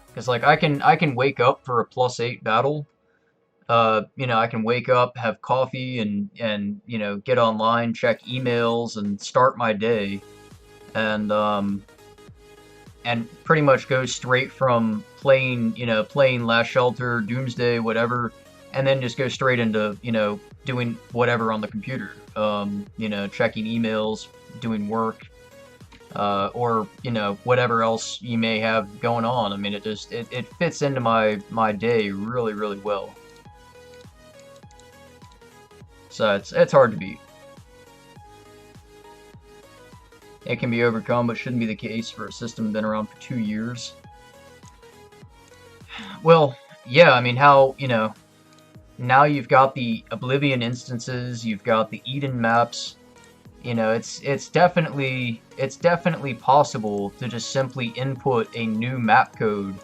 Because like I can wake up for a +8 battle. I can wake up, have coffee, and get online, check emails, and start my day, and pretty much go straight from playing Last Shelter, Doomsday, whatever, and then just go straight into doing whatever on the computer. Checking emails, doing work, or whatever else you may have going on. I mean, it fits into my day really really well. So it's hard to beat. It can be overcome, but shouldn't be the case for a system been around for 2 years. Well, yeah, I mean, now you've got the Oblivion instances, you've got the Eden maps. It's definitely possible to just simply input a new map code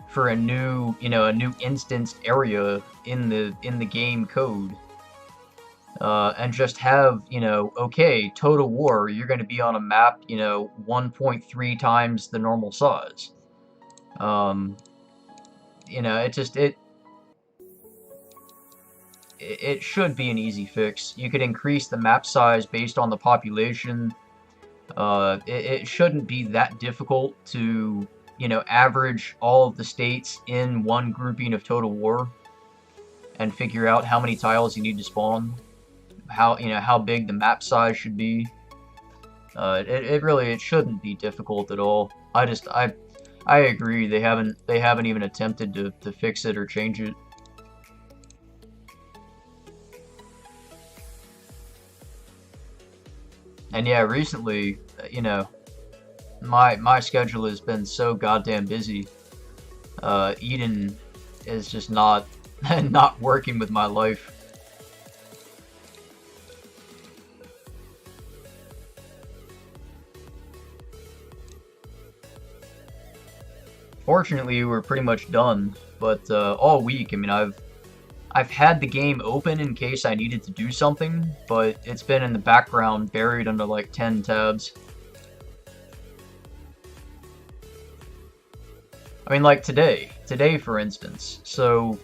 for a new instanced area in the game code. And just have, okay, Total War, you're going to be on a map, 1.3 times the normal size. Um, it should be an easy fix. You could increase the map size based on the population. It shouldn't be that difficult to, average all of the states in one grouping of Total War and figure out how many tiles you need to spawn. How big the map size should be. It shouldn't be difficult at all. I agree, they haven't even attempted to fix it or change it. And yeah, recently, my schedule has been so goddamn busy. Eden is just not not working with my life. Fortunately, we're pretty much done, but all week, I mean, I've had the game open in case I needed to do something, but it's been in the background, buried under like 10 tabs. I mean, like today for instance. So,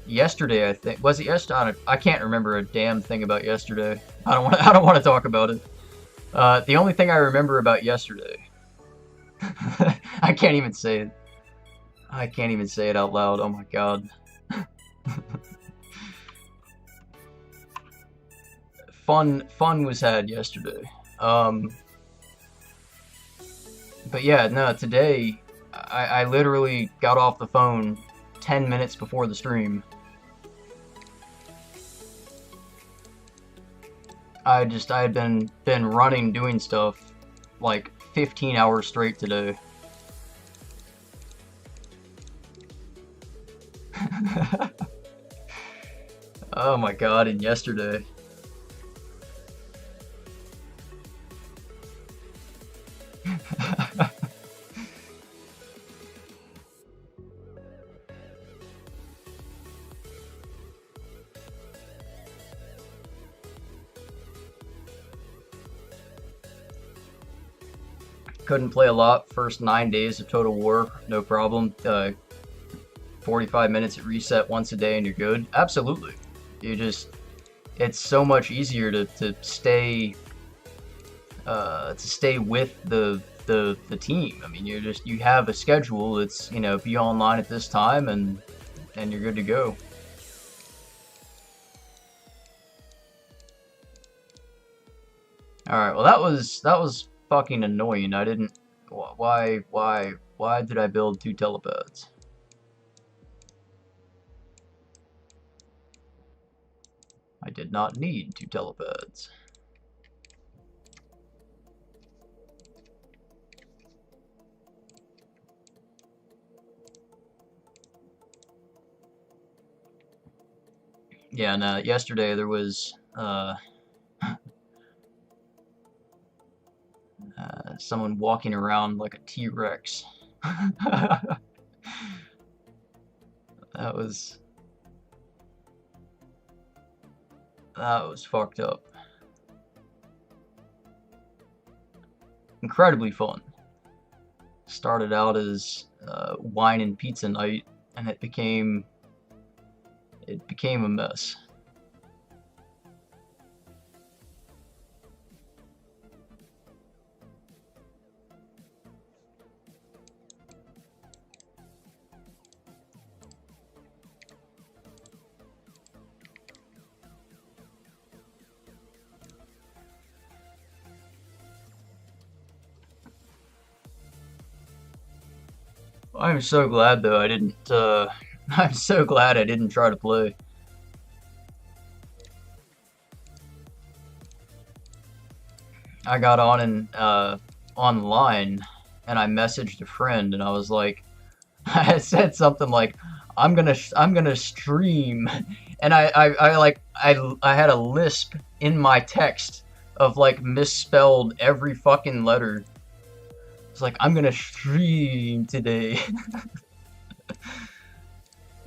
yesterday, I think, was it yesterday? I can't remember a damn thing about yesterday. I don't want to talk about it. The only thing I remember about yesterday, I can't even say it. I can't even say it out loud. Oh my god. Fun was had yesterday. But yeah, no, today I literally got off the phone 10 minutes before the stream. I had been running, doing stuff like 15 hours straight today. Oh my god, and yesterday. Couldn't play a lot first 9 days of Total War, no problem. 45 minutes at reset once a day and you're good. Absolutely. It's so much easier to stay with the team. I mean, you have a schedule. It's be online at this time and you're good to go. All right. Well, that was fucking annoying. I didn't. Why did I build 2 telepads? I did not. not need 2 telepads. Yeah, and yesterday there was someone walking around like a T-Rex. That was fucked up. Incredibly fun. Started out as wine and pizza night, and it became a mess. I'm so glad though I didn't. I'm so glad I didn't try to play. I got on and online, and I messaged a friend, and I was like, I said something like, I'm gonna stream," and I had a lisp in my text of like misspelled every fucking letter. It's like, I'm gonna stream today.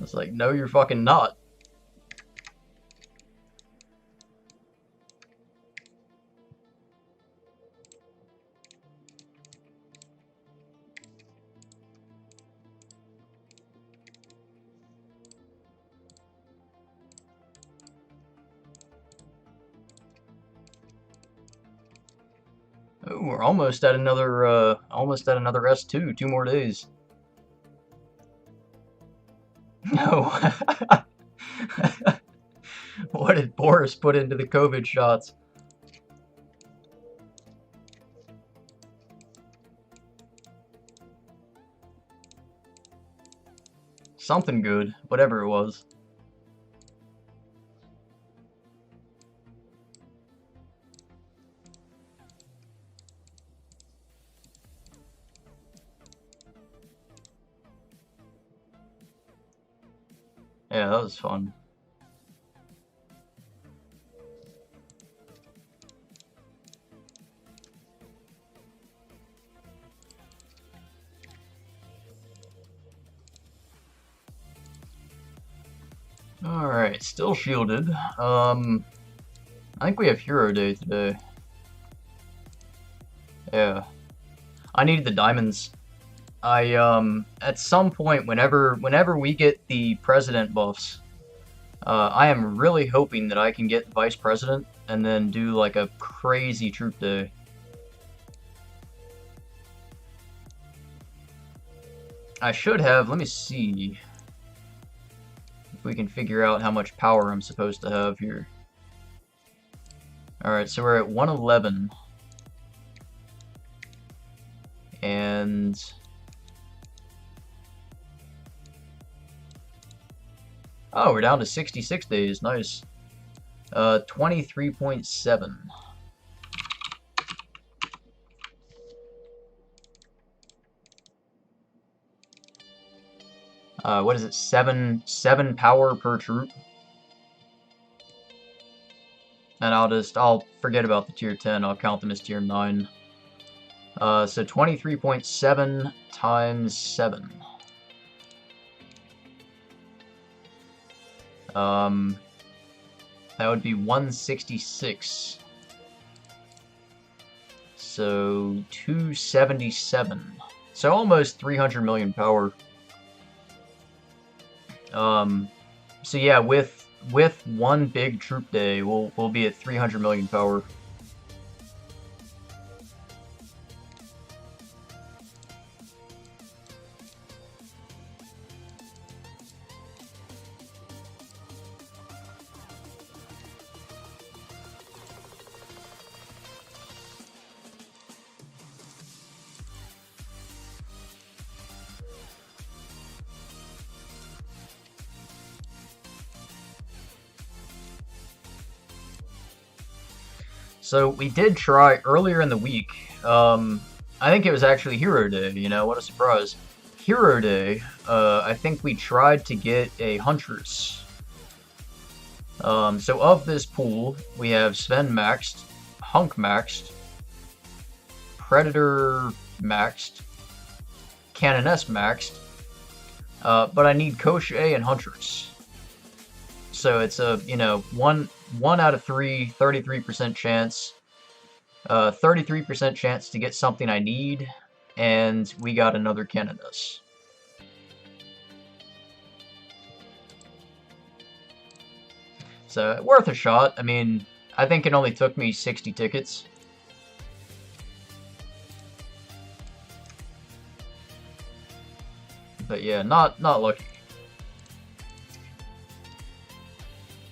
It's like, no, you're fucking not. Ooh, we're almost at another S2. 2 more days. No. What did Boris put into the COVID shots? Something good, whatever it was. Yeah, that was fun. Alright, still shielded. I think we have Hero Day today. Yeah. I needed the diamonds. At some point, whenever we get the president buffs, I am really hoping that I can get vice president and then do like a crazy troop day. I should have, let me see if we can figure out how much power I'm supposed to have here. Alright, so we're at 111. And oh, we're down to 66 days. Nice. 23.7. What is it? Seven power per troop. And I'll forget about the tier 10. I'll count them as tier 9. So 23.7 times 7. That would be 166. So 277. So almost 300 million power. So yeah, with one big troop day, we'll be at 300 million power. So we did try earlier in the week. I think it was actually Hero Day, you know, what a surprise. Hero Day, I think we tried to get a Huntress. So of this pool, we have Sven maxed, Hunk maxed, Predator maxed, Canoness maxed, but I need Koshie and Huntress. So it's a, you know, one out of three, 33% chance. 33% chance to get something I need, and we got another Canoness. So, worth a shot. I mean, I think it only took me 60 tickets. But yeah, not lucky.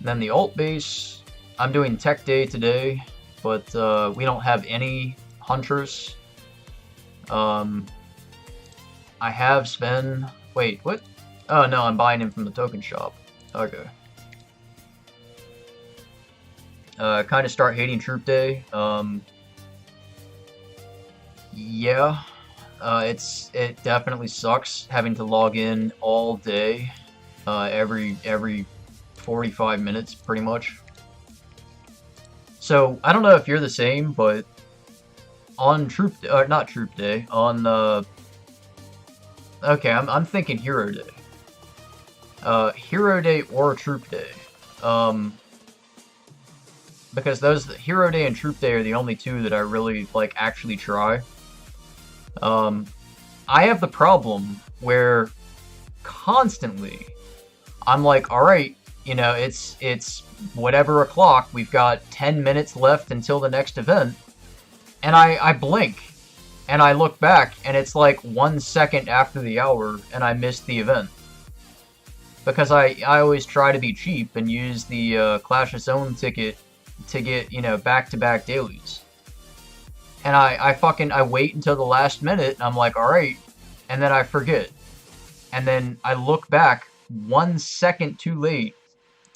And then the alt base, I'm doing tech day today, but we don't have any hunters. I have Sven. Wait, what? Oh no, I'm buying him from the token shop. Okay. Kind of start hating Troop Day. Yeah, it definitely sucks having to log in all day, every 45 minutes, pretty much. So I don't know if you're the same, but on not Troop Day, on okay, I'm thinking Hero Day. Hero Day or Troop Day. Because those Hero Day and Troop Day are the only two that I really like actually try. I have the problem where constantly I'm like, all right, you know, it's whatever o'clock. We've got 10 minutes left until the next event, and I blink, and I look back, and it's like 1 second after the hour, and I missed the event. Because I always try to be cheap and use the Clash of Zone ticket to get, you know, back-to-back dailies. And I wait until the last minute, and I'm like, alright, and then I forget. And then I look back 1 second too late,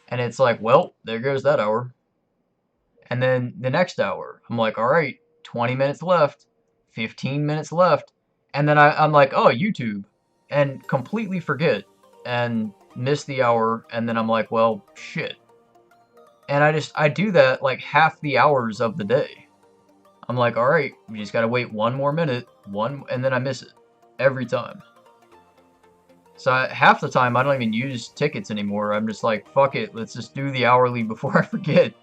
and it's like, well, there goes that hour. And then the next hour, I'm like, alright, 20 minutes left, 15 minutes left, and then I'm like, oh, YouTube, and completely forget, and miss the hour, and then I'm like, well, shit. And I do that like half the hours of the day. I'm like, alright, we just gotta wait 1 more minute, and then I miss it. Every time. So half the time I don't even use tickets anymore. I'm just like, fuck it, let's just do the hourly before I forget.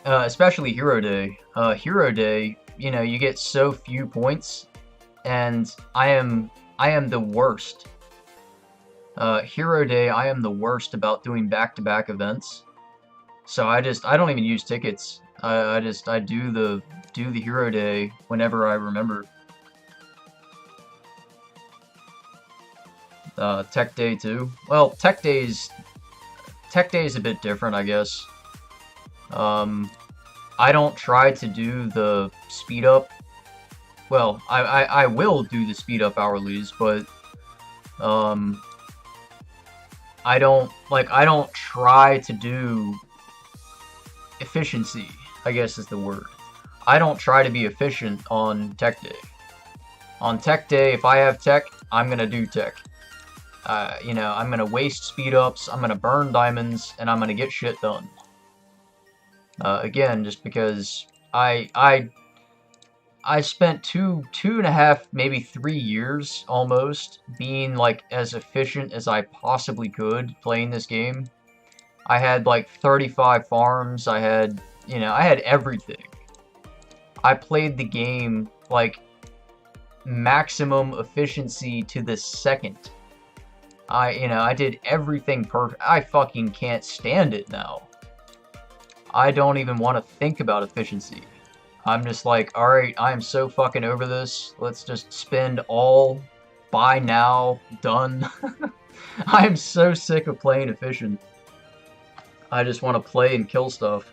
Especially Hero Day. Hero Day, you know, you get so few points, and I am the worst. Hero Day, I am the worst about doing back-to-back events. So I don't even use tickets. I do the Hero Day whenever I remember. Tech Day too. Well, Tech Day's a bit different, I guess. I don't try to do the speed up. Well, I will do the speed up hourlies, but I don't try to do efficiency, I guess is the word. I don't try to be efficient on Tech Day. On Tech Day, if I have tech, I'm gonna do tech. You know, I'm gonna waste speed ups, I'm gonna burn diamonds, and I'm gonna get shit done. Again, just because I spent two and a half, maybe 3 years almost being like as efficient as I possibly could playing this game. I had like 35 farms, I had everything. I played the game like maximum efficiency to the second. I did everything perfect. I fucking can't stand it now. I don't even want to think about efficiency. I'm just like, alright, I am so fucking over this. Let's just spend all, buy now, done. I am so sick of playing efficient. I just want to play and kill stuff.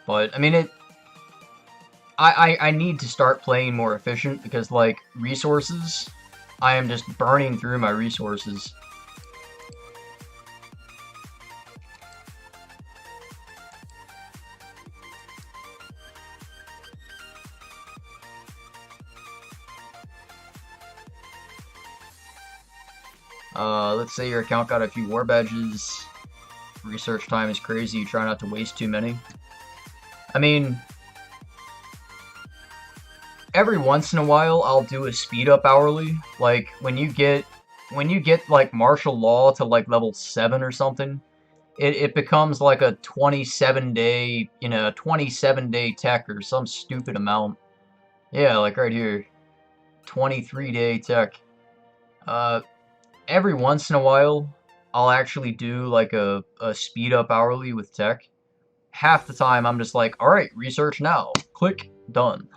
But I mean, I need to start playing more efficient because, like, resources, I am just burning through my resources. Let's say your account got a few war badges. Research time is crazy. You try not to waste too many. I mean, every once in a while, I'll do a speed up hourly. Like, when you get like martial law to like level 7 or something, it becomes like a 27-day, 27-day tech or some stupid amount. Yeah, like right here. 23-day tech. Every once in a while, I'll actually do like a speed up hourly with tech. Half the time, I'm just like, alright, research now. Click, done.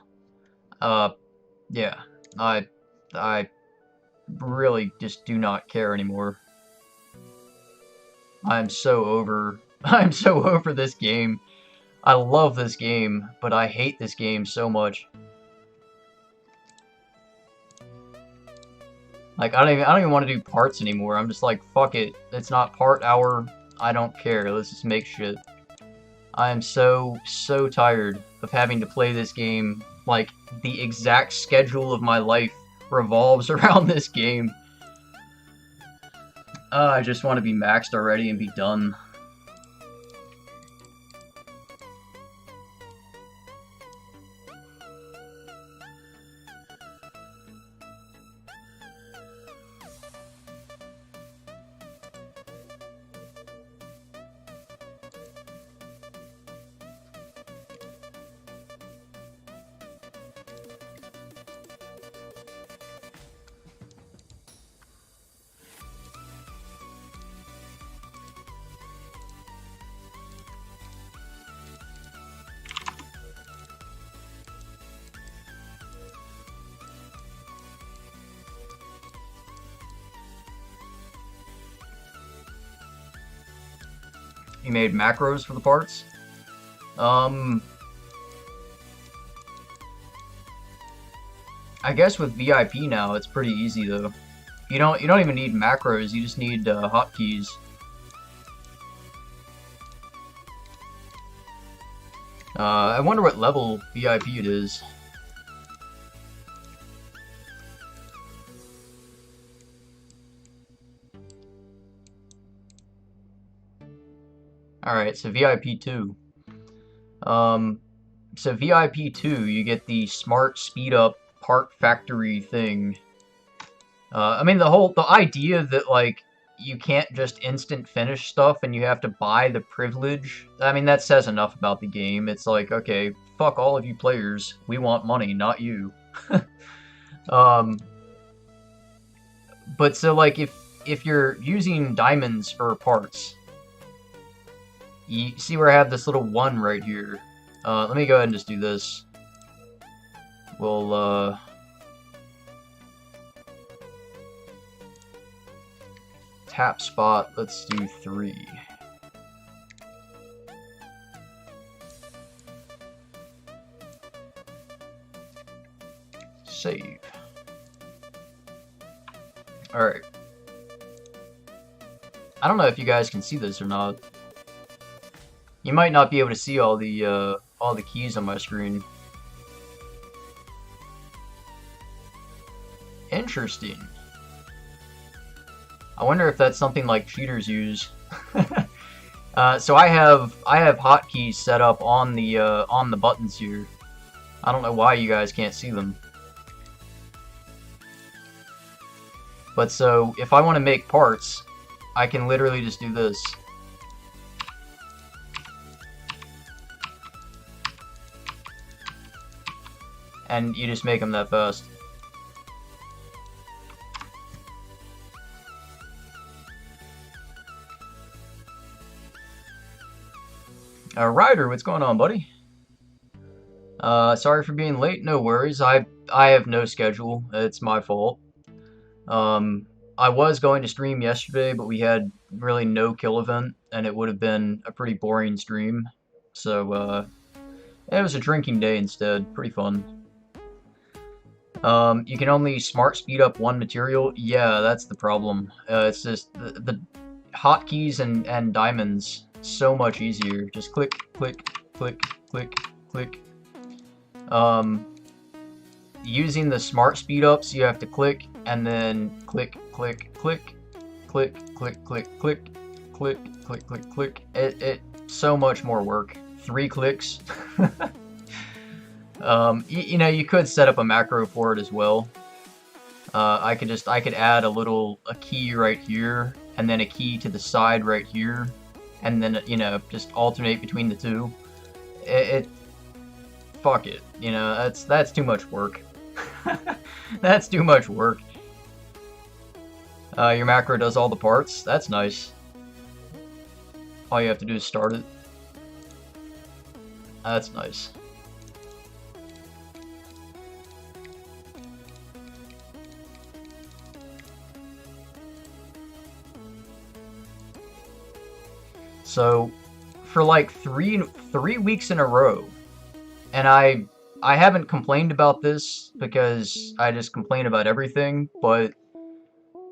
Yeah, I really just do not care anymore. I'm so over, I'm so over this game. I love this game, but I hate this game so much. Like, I don't even want to do parts anymore. I'm just like, fuck it. It's not part hour. I don't care. Let's just make shit. I am so tired of having to play this game. Like, the exact schedule of my life revolves around this game. I just want to be maxed already and be done. You made macros for the parts? I guess with VIP now, it's pretty easy though. You don't even need macros. You just need hotkeys. I wonder what level VIP it is. Alright, so VIP 2. So VIP 2, you get the smart speed up part factory thing. I mean, the idea that, like, you can't just instant finish stuff and you have to buy the privilege, I mean, that says enough about the game. It's like, okay, fuck all of you players. We want money, not you. But so, like, if you're using diamonds for parts, you see where I have this little 1 right here. Let me go ahead and just do this. We'll, tap spot, let's do 3. Save. Alright. I don't know if you guys can see this or not. You might not be able to see all the keys on my screen. Interesting. I wonder if that's something like cheaters use. So I have hotkeys set up on the buttons here. I don't know why you guys can't see them. But so if I want to make parts, I can literally just do this. And you just make them that fast. Ryder, what's going on, buddy? Sorry for being late. No worries. I have no schedule. It's my fault. I was going to stream yesterday, but we had really no kill event, and it would have been a pretty boring stream. So, It was a drinking day instead. Pretty fun. You can only smart speed up one material. Yeah, that's the problem. It's just the hotkeys and diamonds so much easier. Just click, click, click, click, click. Using the smart speed ups, you have to click and then click, click, click, click, click, click, click, click, click, click, click. It so much more work. 3 clicks. You know, you could set up a macro for it as well. I could add a key right here, and then a key to the side right here, and then, you know, just alternate between the two. Fuck it. You know, that's too much work. That's too much work. Your macro does all the parts. That's nice. All you have to do is start it. That's nice. So, for like three weeks in a row, and I haven't complained about this because I just complain about everything, but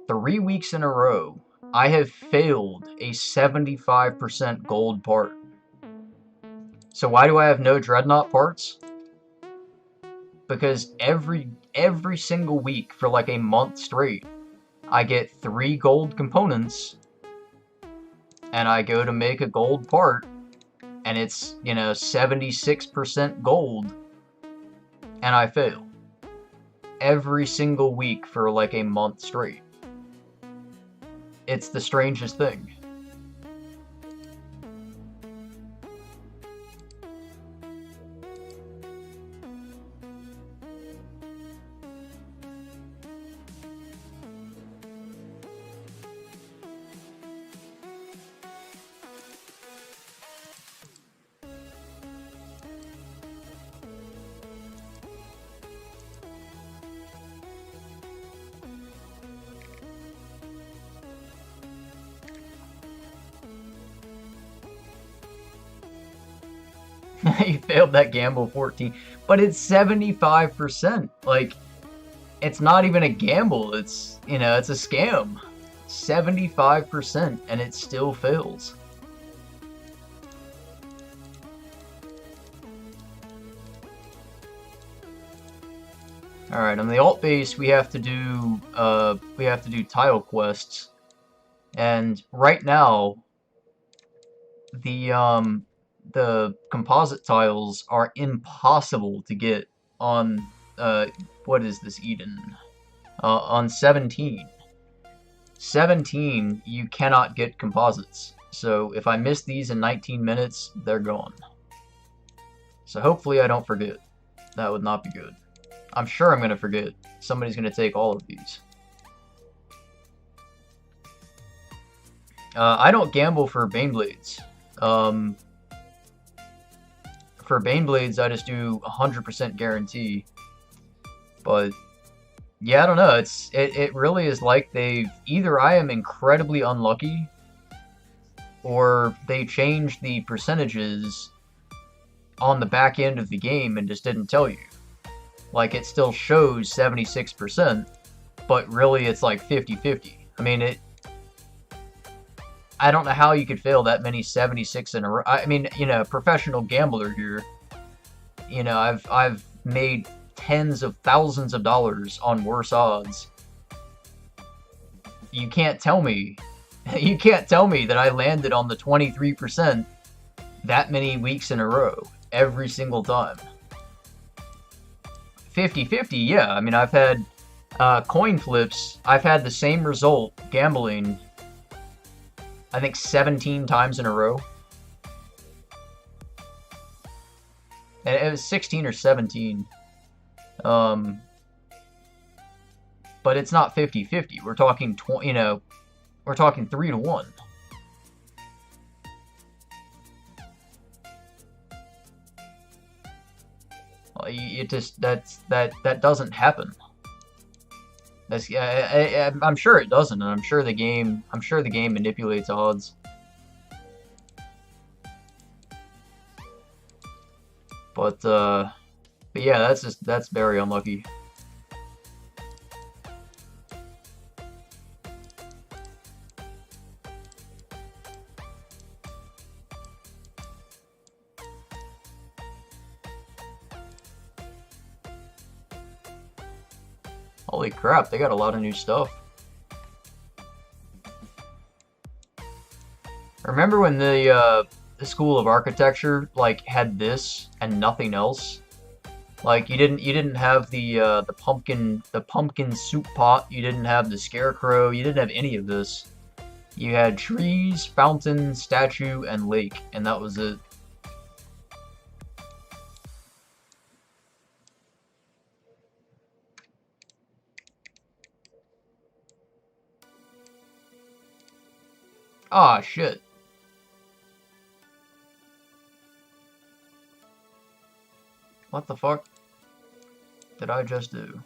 3 weeks in a row, I have failed a 75% gold part. So why do I have no Dreadnought parts? Because every single week for like a month straight, I get 3 gold components, and I go to make a gold part, and it's, you know, 76% gold, and I fail. Every single week for like a month straight. It's the strangest thing. You failed that gamble 14, but it's 75%. Like, it's not even a gamble. It's, you know, it's a scam. 75%, and it still fails. Alright, on the alt base we have to do tile quests. And right now the composite tiles are impossible to get on what is this, Eden? On 17. 17, you cannot get composites. So if I miss these in 19 minutes, they're gone. So hopefully I don't forget. That would not be good. I'm sure I'm going to forget. Somebody's going to take all of these. I don't gamble for Baneblades. For Baneblades, I just do 100% guarantee. But yeah, I don't know. It really is like either I am incredibly unlucky, or they changed the percentages on the back end of the game and just didn't tell you. Like, it still shows 76%, but really it's like 50-50. I mean, I don't know how you could fail that many 76 in a row. I mean, you know, professional gambler here. You know, I've made tens of thousands of dollars on worse odds. You can't tell me that I landed on the 23% that many weeks in a row every single time. 50-50, yeah. I mean, I've had coin flips. I've had the same result gambling, I think, 17 times in a row. And it was 16 or 17. But it's not 50-50. We're talking, you know, we're talking 3 to 1. It just that doesn't happen. That's I'm sure it doesn't, and I'm sure the game manipulates odds. But yeah, that's very unlucky. Holy crap, they got a lot of new stuff. Remember when the School of Architecture like had this and nothing else? Like you didn't have the pumpkin soup pot, you didn't have the scarecrow, you didn't have any of this. You had trees, fountain, statue, and lake, and that was it. Ah, shit. What the fuck did I just do?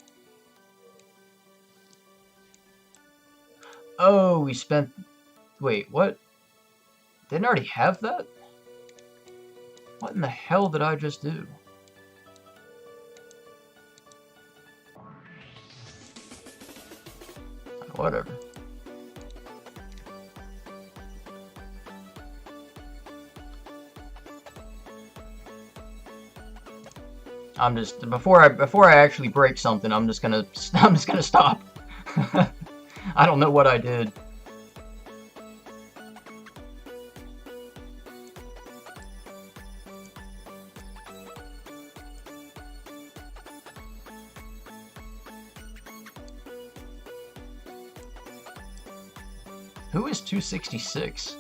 Oh, we spent... Wait, what? Didn't I already have that? What in the hell did I just do? Whatever. I'm just before I actually break something, I'm just gonna stop. I don't know what I did. Who is 266?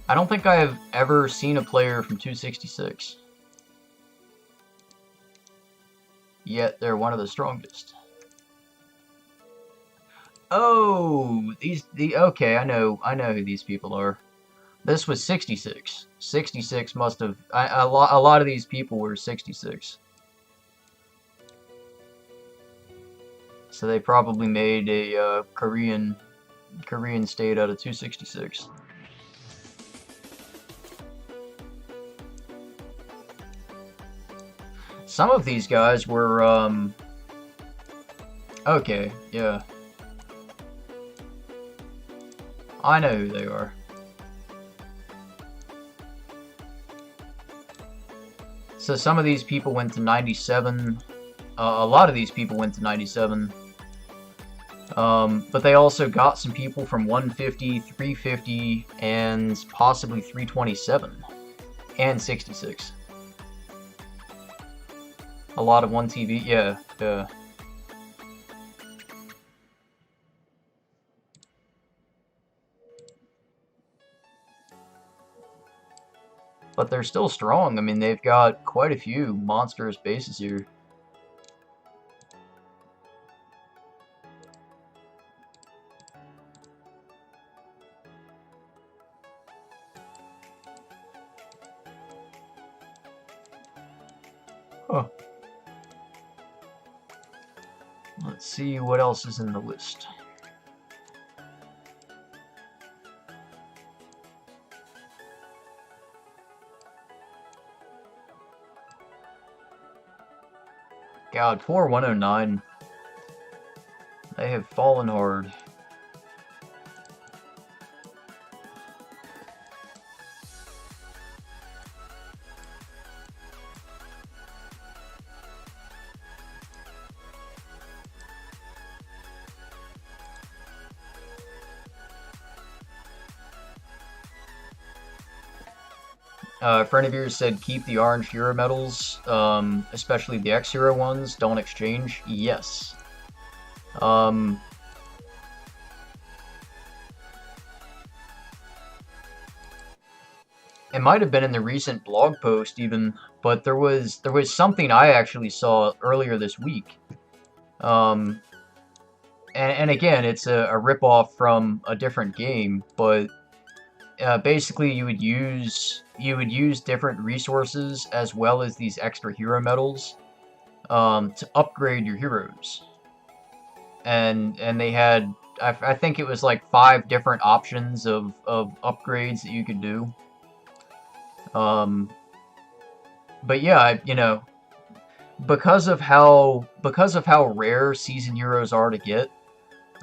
I don't think I have ever seen a player from 266. Yet they're one of the strongest. Oh, okay, I know who these people are. This was 66. 66 must have a lot of these people were 66. So they probably made a Korean state out of 266. Some of these guys were, okay, yeah. I know who they are. So some of these people went to 97. A lot of these people went to 97. But they also got some people from 150, 350, and possibly 327. And 66. A lot of 1TV, yeah, yeah. But they're still strong. I mean, they've got quite a few monstrous bases here. Huh. Let's see what else is in the list. God, poor 109. They have fallen hard. A friend of yours said keep the orange hero medals, especially the X hero ones, don't exchange. Yes. It might have been in the recent blog post even, but there was something I actually saw earlier this week. And again, it's a ripoff from a different game, but basically you would use different resources as well as these extra hero medals to upgrade your heroes. And they had, I think it was like 5 different options of upgrades that you could do. but yeah, because of how rare season heroes are to get,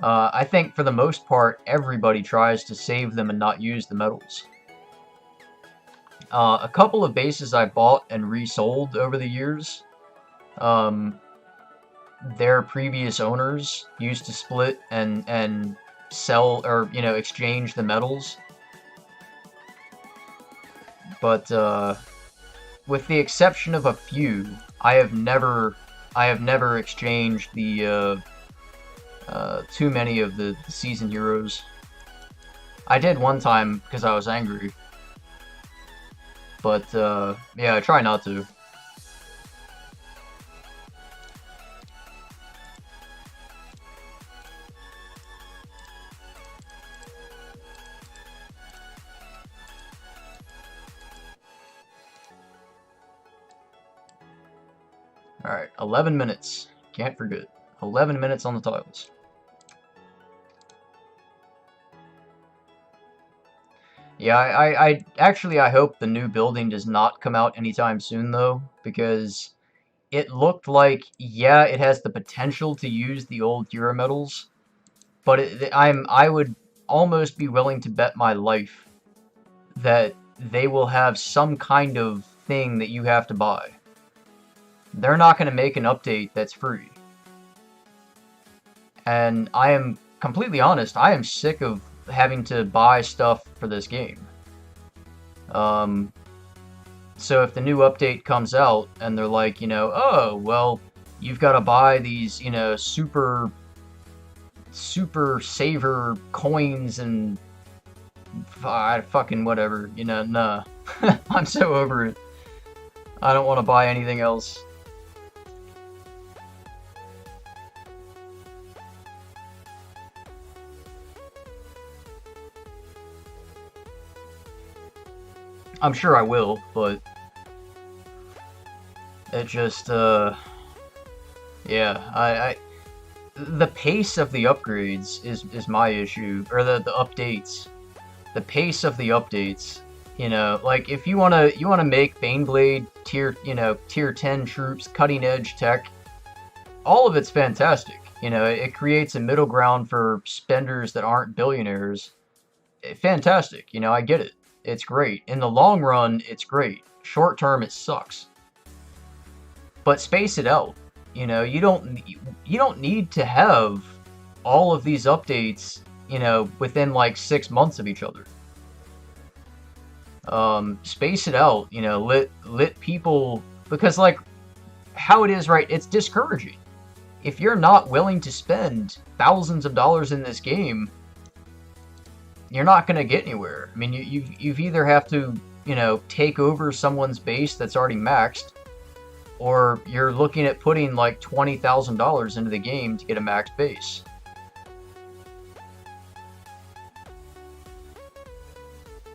I think for the most part everybody tries to save them and not use the medals. A couple of bases I bought and resold over the years, um, their previous owners used to split and sell, or exchange the medals, but with the exception of a few, I have never exchanged the too many of the season heroes. I did one time because I was angry, but yeah, I try not to. Alright, 11 minutes. Can't forget. 11 minutes on the tiles. Yeah, I actually, I hope the new building does not come out anytime soon, though, because it looked like, yeah, it has the potential to use the old Euro medals, but I would almost be willing to bet my life that they will have some kind of thing that you have to buy. They're not going to make an update that's free. And I am completely honest, I am sick of having to buy stuff for this game. So if the new update comes out and they're like, oh, well, you've got to buy these, super saver coins and fucking whatever, nah. I'm so over it. I don't want to buy anything else. I'm sure I will, but it just, yeah, the pace of the upgrades is my issue, or the updates. The pace of the updates, like if you wanna make Baneblade tier 10 troops, cutting edge tech, all of it's fantastic. It creates a middle ground for spenders that aren't billionaires. Fantastic, I get it. It's great. In the long run, it's great. Short term, it sucks. But space it out. You don't need to have all of these updates, within like 6 months of each other. Space it out. Let people, because like how it is, right? It's discouraging. If you're not willing to spend thousands of dollars in this game, you're not going to get anywhere. I mean, you've either have to, take over someone's base that's already maxed, or you're looking at putting like $20,000 into the game to get a max base.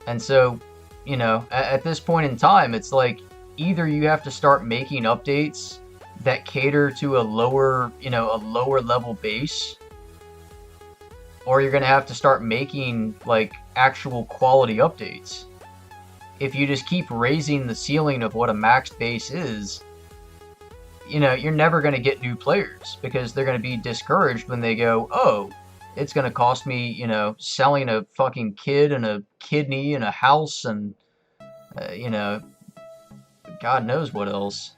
And so, at this point in time, it's like either you have to start making updates that cater to a lower level base, or you're going to have to start making, like, actual quality updates. If you just keep raising the ceiling of what a max base is, you're never going to get new players, because they're going to be discouraged when they go, oh, it's going to cost me, selling a fucking kid and a kidney and a house and, God knows what else.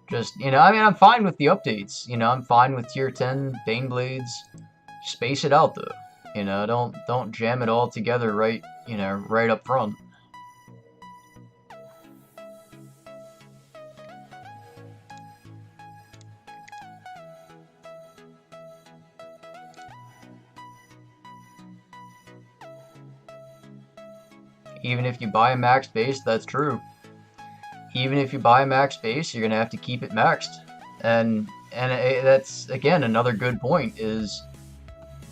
Just, I mean, I'm fine with the updates. I'm fine with tier 10 Baneblades. Space it out, though. Don't jam it all together right up front. Even if you buy a max base, that's true. Even if you buy a max base, you're gonna have to keep it maxed, and that's again another good point. Is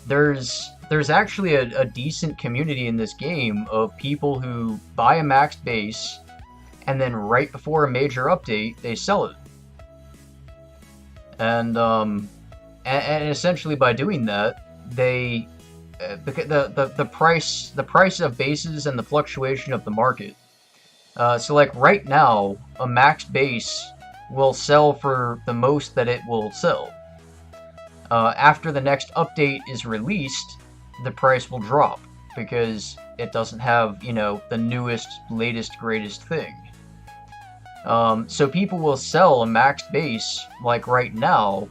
there's actually a decent community in this game of people who buy a maxed base, and then right before a major update they sell it, and essentially by doing that they because the price of bases and the fluctuation of the market. So like right now, a maxed base will sell for the most that it will sell. After the next update is released, the price will drop because it doesn't have, you know, the newest, latest, greatest thing. So people will sell a maxed base like right now,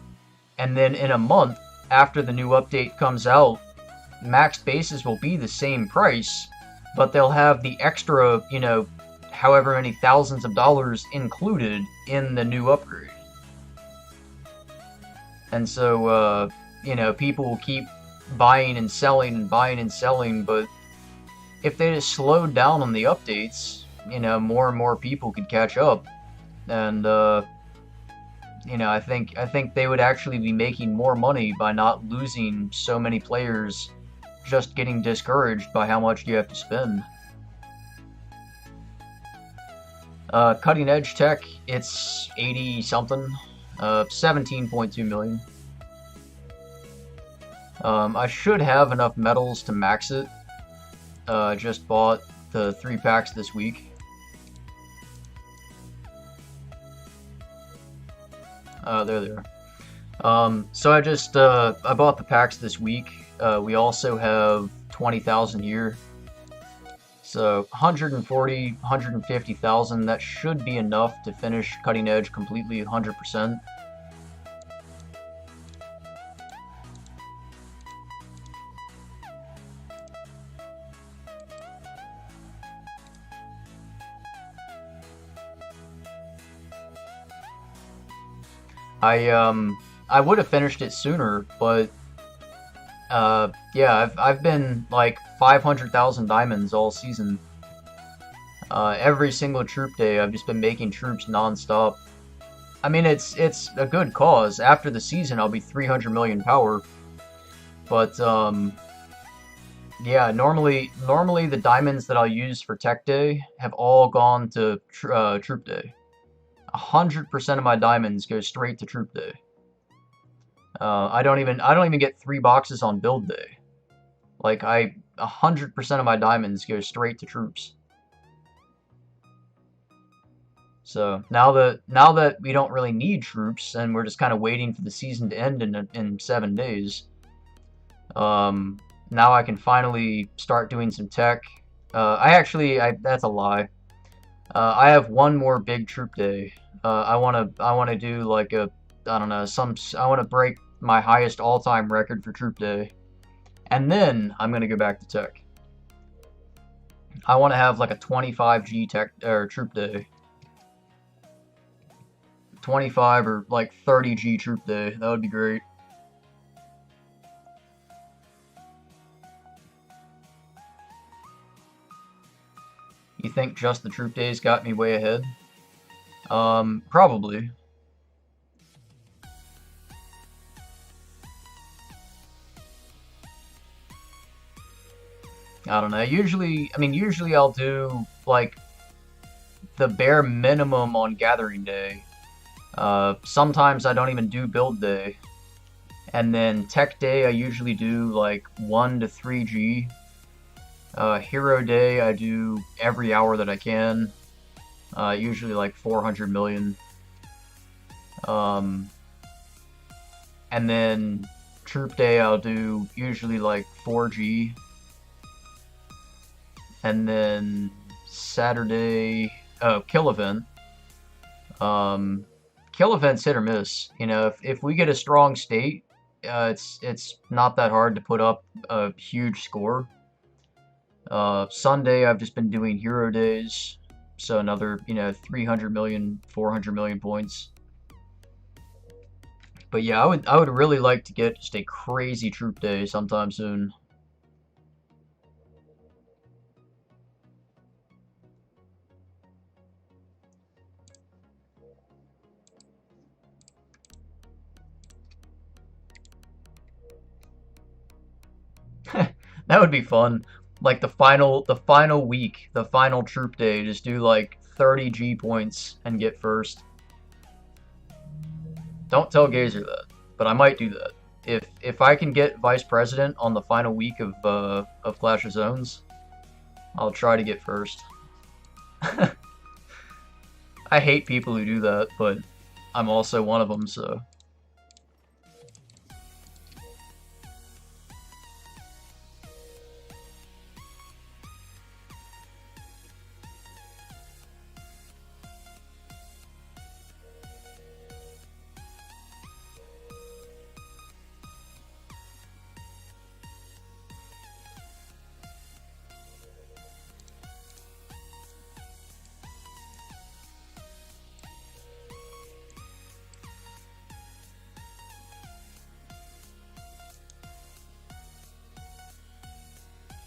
and then in a month after the new update comes out, maxed bases will be the same price, but they'll have the extra, you know, however many thousands of dollars included in the new upgrade. And so, you know, people will keep buying and selling and buying and selling, but if they just slowed down on the updates, you know, more and more people could catch up. And, you know, I think they would actually be making more money by not losing so many players just getting discouraged by how much you have to spend. Cutting edge tech, it's 80 something, 17.2 million. I should have enough medals to max it. Just bought the 3 packs this week. There they are. So I just, I bought the packs this week. We also have 20,000 here. So 140, 150,000, that should be enough to finish Cutting Edge completely 100%. I would have finished it sooner, but yeah, I've been like 500,000 diamonds all season. Every single troop day, I've just been making troops non-stop. I mean, it's a good cause. After the season, I'll be 300 million power. But yeah, normally the diamonds that I'll use for Tech Day have all gone to Troop Day. 100% of my diamonds go straight to Troop Day. I don't even get 3 boxes on Build Day. Like 100% of my diamonds go straight to troops. So now that we don't really need troops and we're just kind of waiting for the season to end in 7 days, now I can finally start doing some tech. That's a lie. I have one more big troop day. I wanna do like a, I don't know, I wanna break my highest all-time record for troop day, and then I'm gonna go back to tech. I want to have like a 25G tech or troop day. 25 or like 30G troop day. That would be great. You think just the troop days got me way ahead? Probably. I don't know. Usually I'll do like the bare minimum on gathering day. Sometimes I don't even do build day. And then tech day I usually do like 1 to 3G. Hero day I do every hour that I can. Usually like 400 million. And then troop day I'll do usually like 4G. And then Saturday, kill event. Kill event's hit or miss. You know, if we get a strong state, it's not that hard to put up a huge score. Sunday I've just been doing hero days, so another, you know, 300 million, 400 million points. But yeah, I would really like to get just a crazy troop day sometime soon. That would be fun. Like the final week, the final troop day, just do like 30 G points and get first. Don't tell Gazer that, but I might do that. If I can get vice president on the final week of Clash of Zones, I'll try to get first. I hate people who do that, but I'm also one of them, so.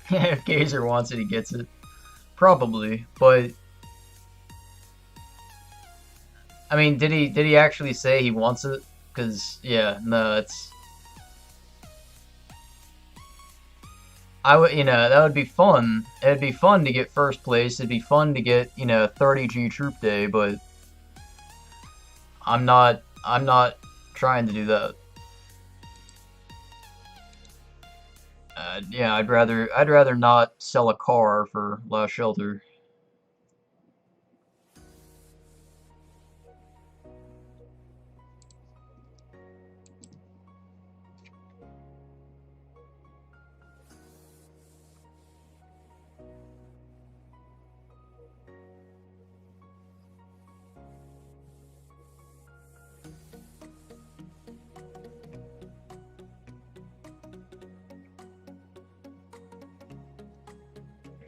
If Gazer wants it, he gets it. Probably, but I mean, did he actually say he wants it? Because yeah, no, it's I would that would be fun. It'd be fun to get first place. It'd be fun to get 30G Troop Day, but I'm not trying to do that. Yeah, I'd rather not sell a car for Last Shelter.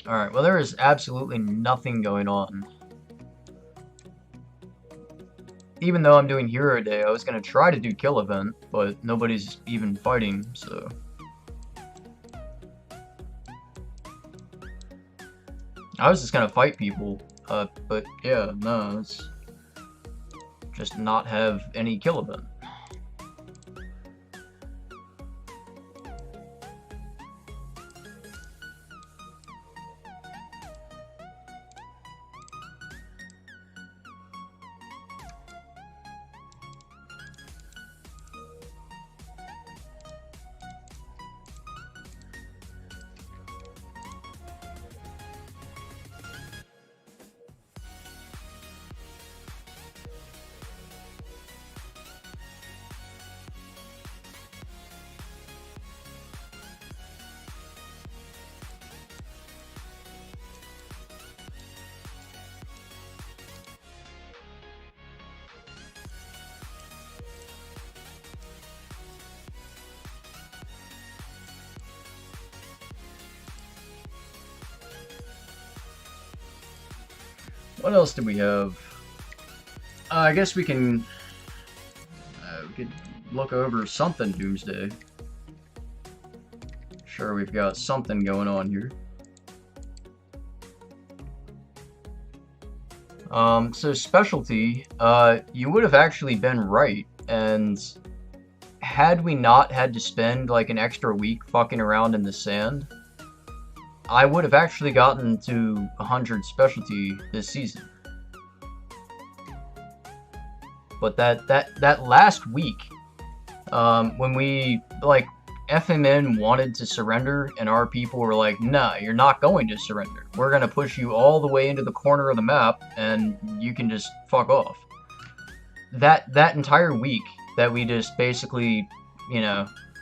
Alright, well there is absolutely nothing going on. Even though I'm doing Hero Day, I was gonna try to do Kill Event, but nobody's even fighting, so. I was just gonna fight people, but yeah, no, it's just not have any Kill Event. What else do we have? I guess we could look over something Doomsday. Sure, we've got something going on here. So specialty, you would have actually been right, and had we not had to spend like an extra week fucking around in the sand, I would have actually gotten to 100 specialty this season. But that last week, when we like FMN wanted to surrender, and our people were like, "Nah, you're not going to surrender. We're gonna push you all the way into the corner of the map, and you can just fuck off." That entire week that we just basically,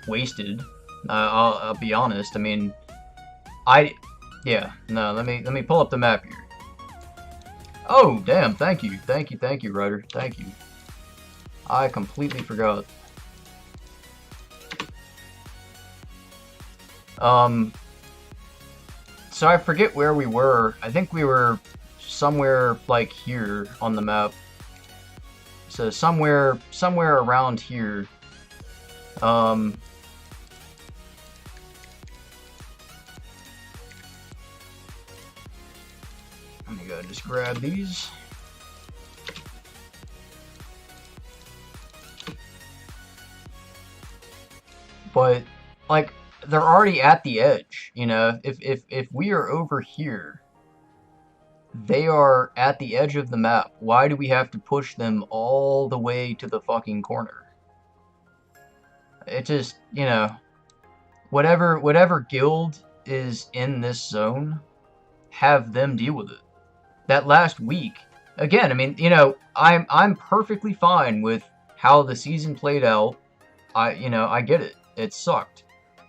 wasted. I'll be honest. I mean, yeah, no. Let me pull up the map here. Oh, damn! Thank you, Ryder. Thank you. I completely forgot. So I forget where we were. I think we were somewhere like here on the map. So somewhere around here. Let me go just grab these. But like they're already at the edge, If we are over here, they are at the edge of the map. Why do we have to push them all the way to the fucking corner? It just, whatever guild is in this zone, have them deal with it. That last week, again, I mean, I'm perfectly fine with how the season played out. I get it. It sucked.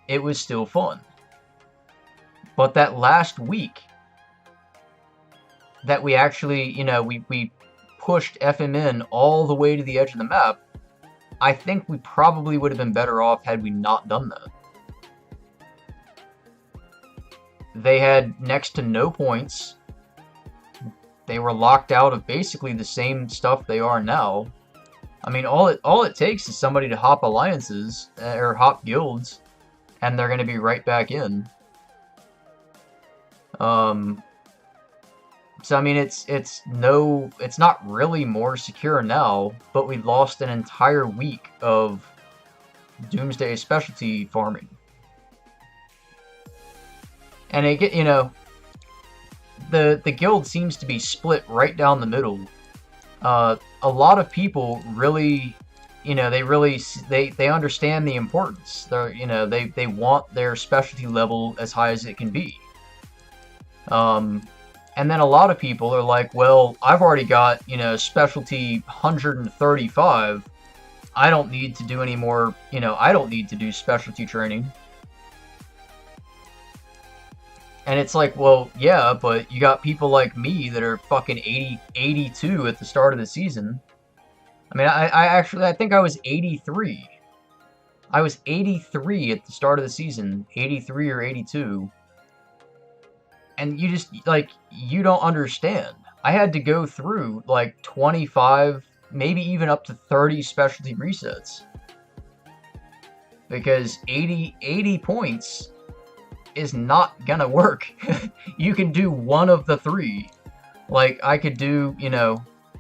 It was still fun. But that last week that we actually, we pushed FMN all the way to the edge of the map, I think we probably would have been better off had we not done that. They had next to no points. They were locked out of basically the same stuff they are now. I mean, all it takes is somebody to hop alliances or hop guilds, and they're going to be right back in. So I mean, it's not really more secure now, but we lost an entire week of Doomsday specialty farming, and the guild seems to be split right down the middle. A lot of people really, they understand the importance. They want their specialty level as high as it can be. And then a lot of people are like, well, I've already got, specialty 135. I don't need to do any more, I don't need to do specialty training. And it's like, well, yeah, but you got people like me that are fucking 82 at the start of the season. I mean, I think I was 83. I was 83 at the start of the season, 83 or 82. And you just, you don't understand. I had to go through, 25, maybe even up to 30 specialty resets. Because 80 points is not gonna work. You can do one of the three. I could do,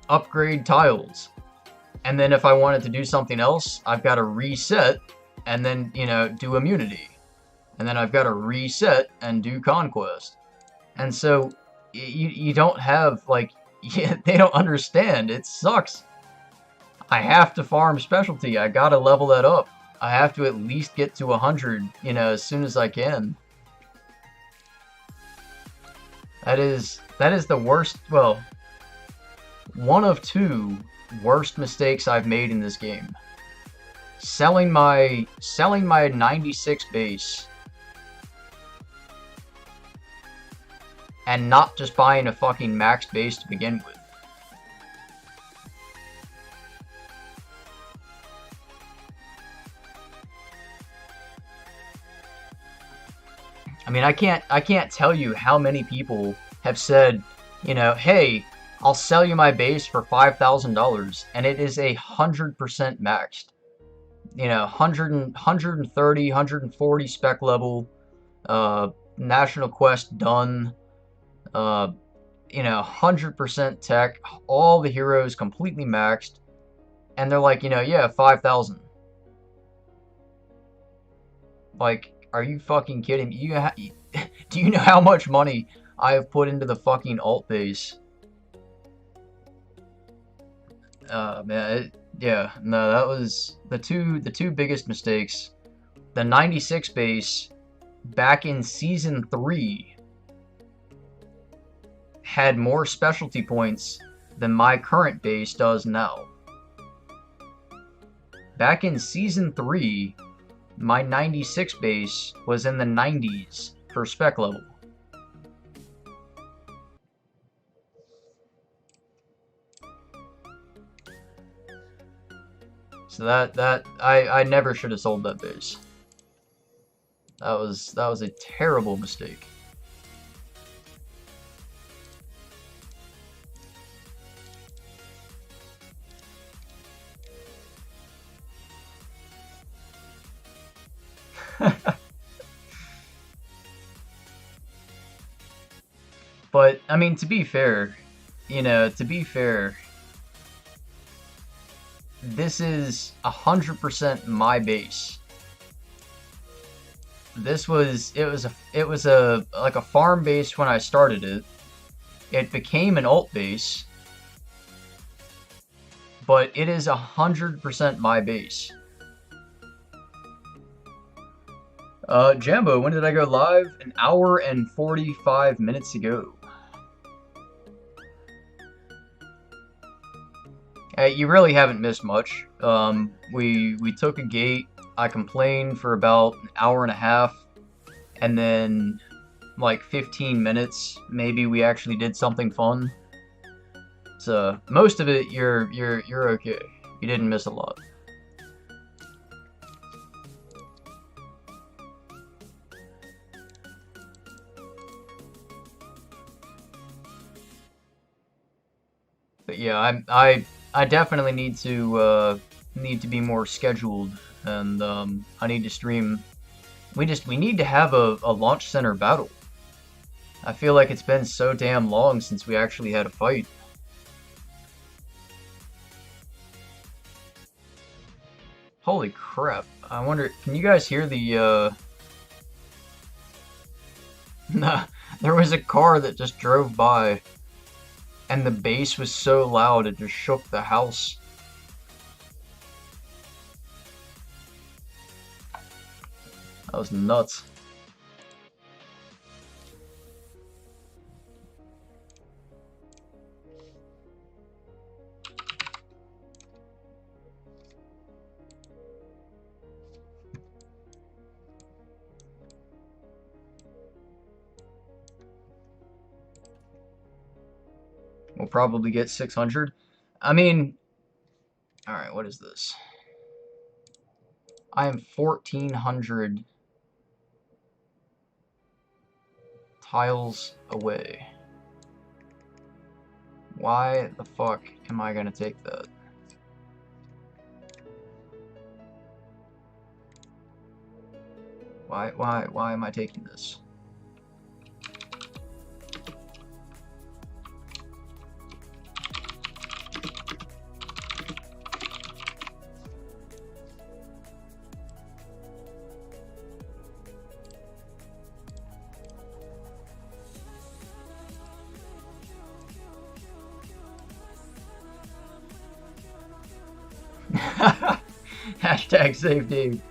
upgrade tiles. And then if I wanted to do something else, I've got to reset and then, do immunity. And then I've got to reset and do conquest. And so, you don't have, they don't understand. It sucks. I have to farm specialty. I gotta level that up. I have to at least get to 100, as soon as I can. That is the worst, well, one of two worst mistakes I've made in this game. Selling my 96 base and not just buying a fucking maxed base to begin with. I mean, I can't tell you how many people have said, hey, I'll sell you my base for $5,000, and it is 100% maxed. 130, 140 spec level, national quest done, 100% tech, all the heroes completely maxed, and they're like, yeah, 5,000. Are you fucking kidding me? Do you know how much money I have put into the fucking alt base? Man, yeah, no, that was the two biggest mistakes. The 96 base back in season 3 had more specialty points than my current base does now. Back in season 3, my 96 base was in the 90s for spec level. So I never should have sold that base. That was a terrible mistake. But I mean, to be fair, this is 100% my base. It was like a farm base when I started it. It became an alt base, but it is 100% my base. Jambo, when did I go live? An hour and 45 minutes ago. You really haven't missed much. We took a gate. I complained for about an hour and a half, and then like 15 minutes, maybe we actually did something fun. So most of it, you're okay. You didn't miss a lot. But yeah, I definitely need to be more scheduled, and I need to stream. We need to have a launch center battle. I feel like it's been so damn long since we actually had a fight. Holy crap! I wonder, can you guys hear the Nah, there was a car that just drove by, and the bass was so loud it just shook the house. That was nuts. We'll probably get 600. I mean, alright, what is this? I am 1,400 tiles away. Why the fuck am I gonna take that? Why am I taking this? Hashtag save Dave.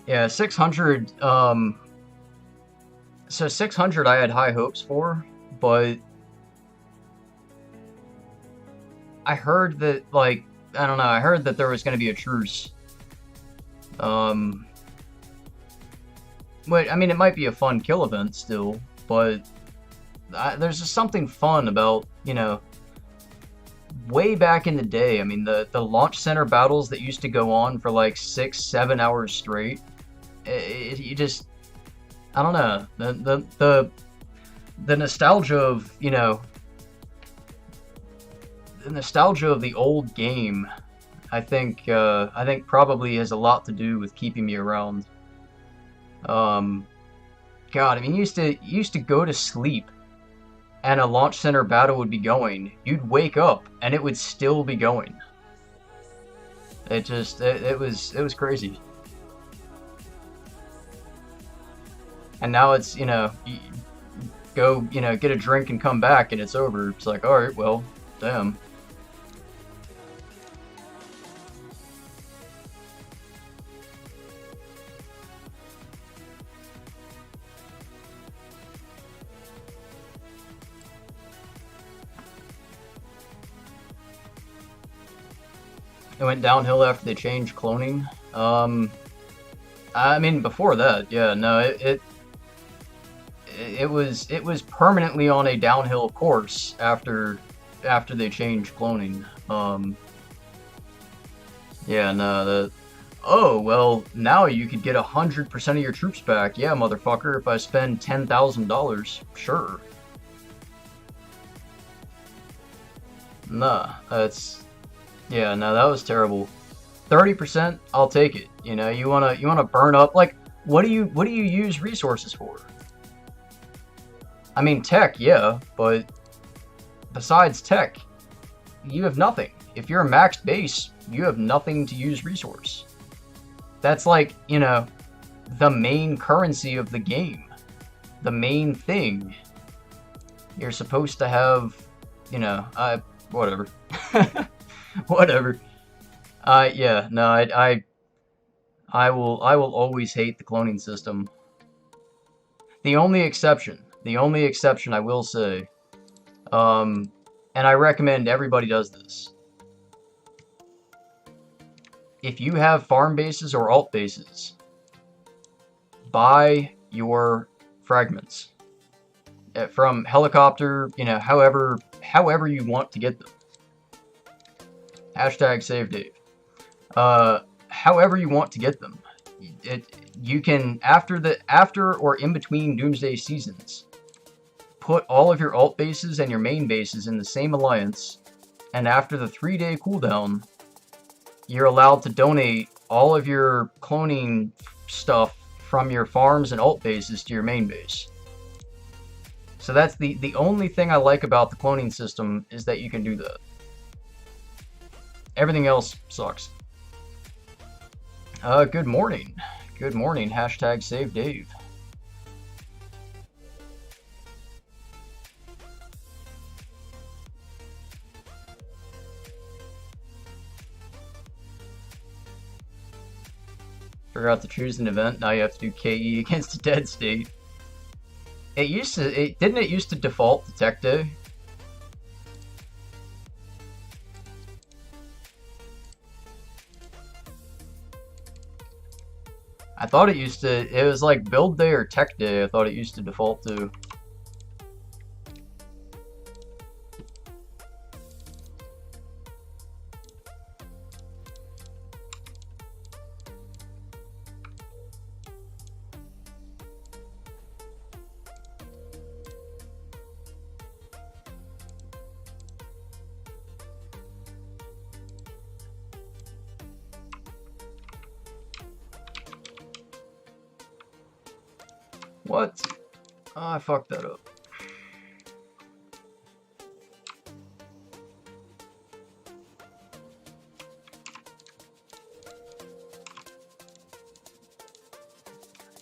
Yeah, 600, so 600 I had high hopes for, but I heard that, like, I don't know, I heard that there was going to be a truce. Um, but, I mean, it might be a fun kill event still, but there's just something fun about, you know, way back in the day. I mean, the launch center battles that used to go on for like 6, 7 hours straight. You just, I don't know, the nostalgia of, you know, the nostalgia of the old game. I think probably has a lot to do with keeping me around. Um, God, I mean, you used to go to sleep and a launch center battle would be going. You'd wake up and it would still be going. It was crazy. And now it's, you know, you go, you know, get a drink and come back and it's over. It's like, all right, well, damn. It went downhill after they changed cloning. I mean, before that, yeah, no, it was permanently on a downhill course after after they changed cloning. Yeah, no, the oh well, now you could get 100% of your troops back. Yeah, motherfucker, if I spend $10,000, sure. Nah, that's yeah, no, that was terrible. 30%, I'll take it. You know, you wanna burn up like what do you use resources for? I mean tech, yeah, but besides tech, you have nothing. If you're a maxed base, you have nothing to use resource. That's like, you know, the main currency of the game. The main thing. You're supposed to have, you know, whatever. Whatever. Yeah, no, I will always hate the cloning system. The only exception I will say, um, and I recommend everybody does this. If you have farm bases or alt bases, buy your fragments from helicopter, you know, however you want to get them. Hashtag save Dave. However you want to get them. You can after or in between Doomsday seasons, put all of your alt bases and your main bases in the same alliance, and after the 3-day cooldown, you're allowed to donate all of your cloning stuff from your farms and alt bases to your main base. So that's the only thing I like about the cloning system is that you can do that. Everything else sucks. Good morning. Good morning. Hashtag save Dave. Forgot to choose an event. Now you have to do KE against a dead state. Didn't it used to default to Tech Day? I thought it used to, it was like build day or tech day, I thought it used to default to. What? Oh, I fucked that up.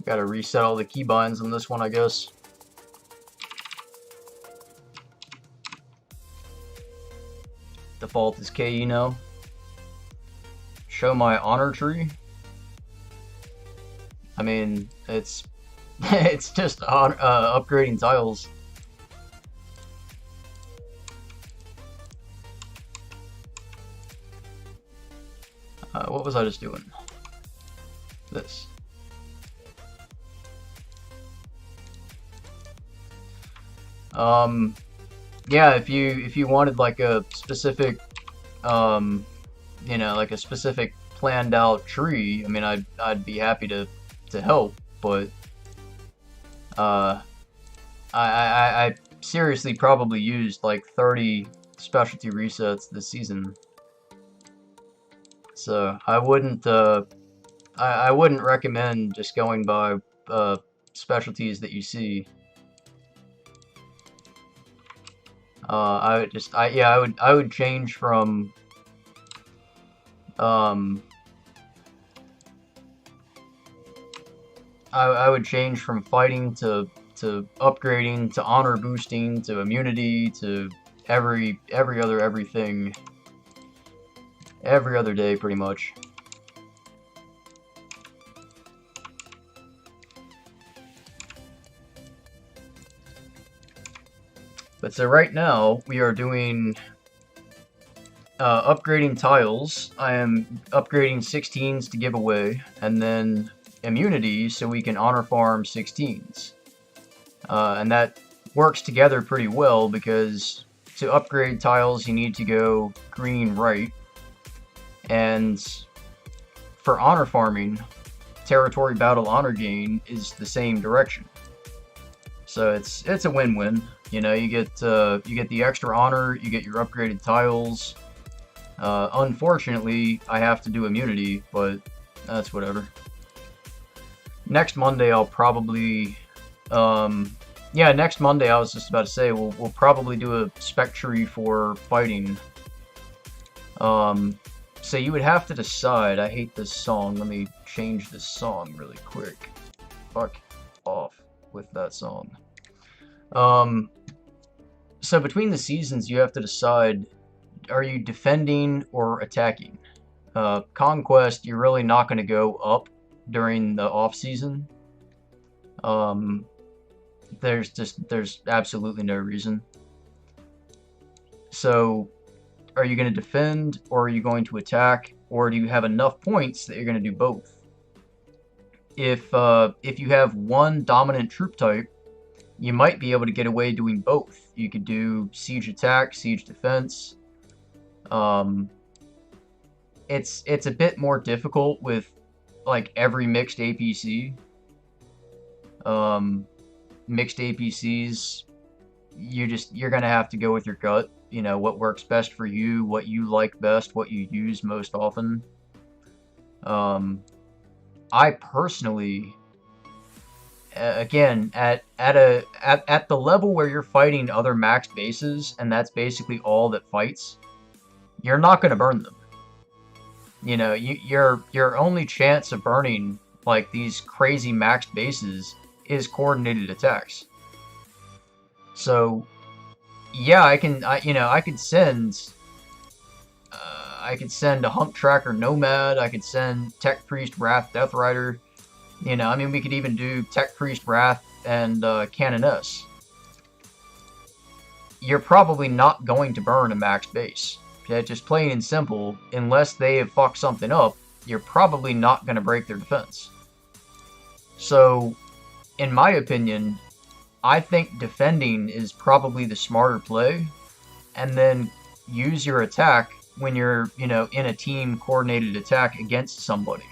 Gotta reset all the keybinds on this one, I guess. Default is KE now. Show my honor tree. I mean, it's it's just upgrading tiles. What was I just doing? This. Yeah, if you wanted like a specific, you know, like a specific planned out tree, I mean, I'd be happy to help, but I seriously probably used like 30 specialty resets this season, so I wouldn't recommend just going by specialties that you see. I would change from I would change from fighting to upgrading to honor boosting to immunity to every other everything every other day pretty much. But so right now we are doing upgrading tiles. I am upgrading 16s to give away, and then immunity so we can honor farm 16s. And that works together pretty well because to upgrade tiles, you need to go green right. And for honor farming, territory battle honor gain is the same direction. So it's a win-win. You know, you get the extra honor, you get your upgraded tiles. Unfortunately, I have to do immunity, but that's whatever. Next Monday, I'll probably, yeah, next Monday, I was just about to say, we'll probably do a spec tree for fighting. So you would have to decide. I hate this song. Let me change this song really quick. Fuck off with that song. So between the seasons, you have to decide, are you defending or attacking? Conquest, you're really not going to go up during the off season. There's absolutely no reason. So are you going to defend, or are you going to attack, or do you have enough points that you're going to do both? If you have one dominant troop type, you might be able to get away doing both. You could do siege attack, siege defense. It's a bit more difficult with like every mixed APC. Mixed APCs, you're gonna have to go with your gut. You know, what works best for you, what you like best, what you use most often. I personally, again, at the level where you're fighting other max bases, and that's basically all that fights, you're not gonna burn them. You know, your only chance of burning like these crazy max bases is coordinated attacks. So yeah, I could send a Hump Tracker Nomad, I could send Tech Priest Wrath Death Rider. You know, I mean, we could even do Tech Priest Wrath and Canoness. You're probably not going to burn a max base. Okay? Just plain and simple, unless they have fucked something up, you're probably not going to break their defense. So, in my opinion, I think defending is probably the smarter play, and then use your attack when you're, you know, in a team coordinated attack against somebody.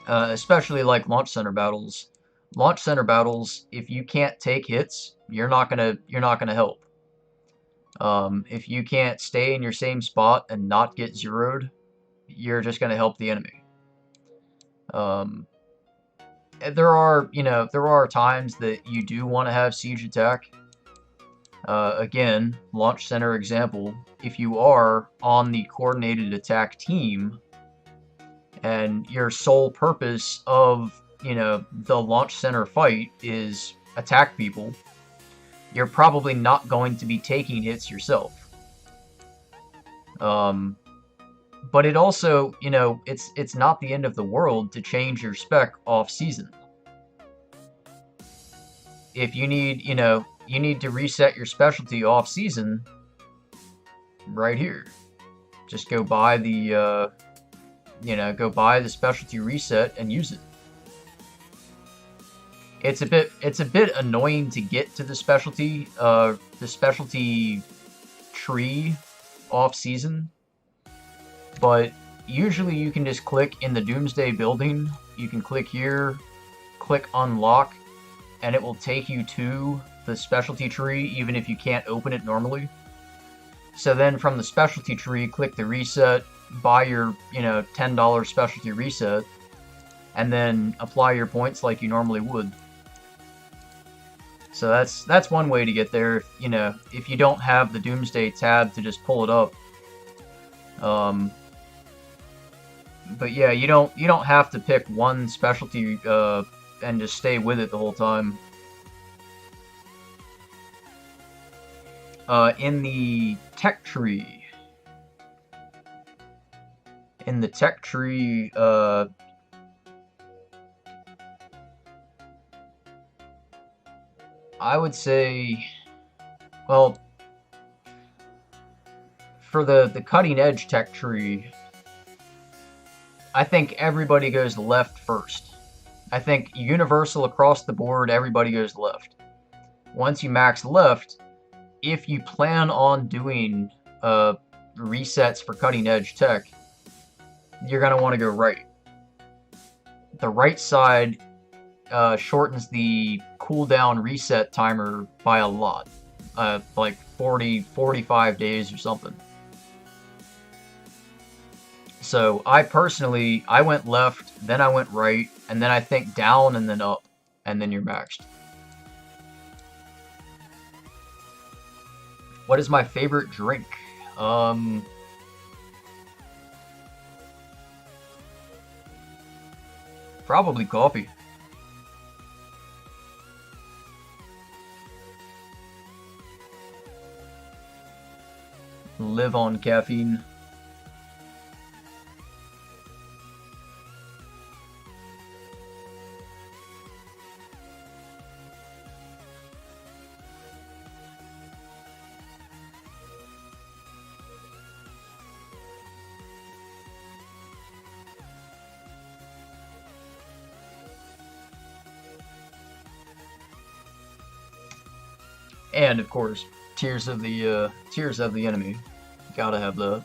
Especially like launch center battles. Launch center battles, if you can't take hits, you're not gonna help. If you can't stay in your same spot and not get zeroed, you're just gonna help the enemy. There are times that you do want to have siege attack. Again, launch center example, if you are on the coordinated attack team and your sole purpose of, you know, the launch center fight is attack people, you're probably not going to be taking hits yourself. But it also, you know, it's not the end of the world to change your spec off season. If you need, you know, you need to reset your specialty off season, right here. Just go buy the, go buy the specialty reset and use it. It's a bit annoying to get to the specialty tree off season, but usually you can just click in the Doomsday building. You can click here, click unlock, and it will take you to the specialty tree even if you can't open it normally. So then from the specialty tree, click the reset, buy your, you know, $10 specialty reset, and then apply your points like you normally would. So that's one way to get there, you know, if you don't have the Doomsday tab to just pull it up. But yeah, you don't have to pick one specialty and just stay with it the whole time. In the tech tree, I would say, well, for the cutting edge tech tree, I think everybody goes left first. I think universal across the board, everybody goes left. once you max left, if you plan on doing resets for cutting edge tech, you're going to want to go right. The right side shortens the cooldown reset timer by a lot, like 45 days or something. So I went left, then I went right, and then I think down and then up, and then you're maxed. What is my favorite drink? Probably coffee. Live on caffeine. And of course, Tears of the Enemy. Gotta have that.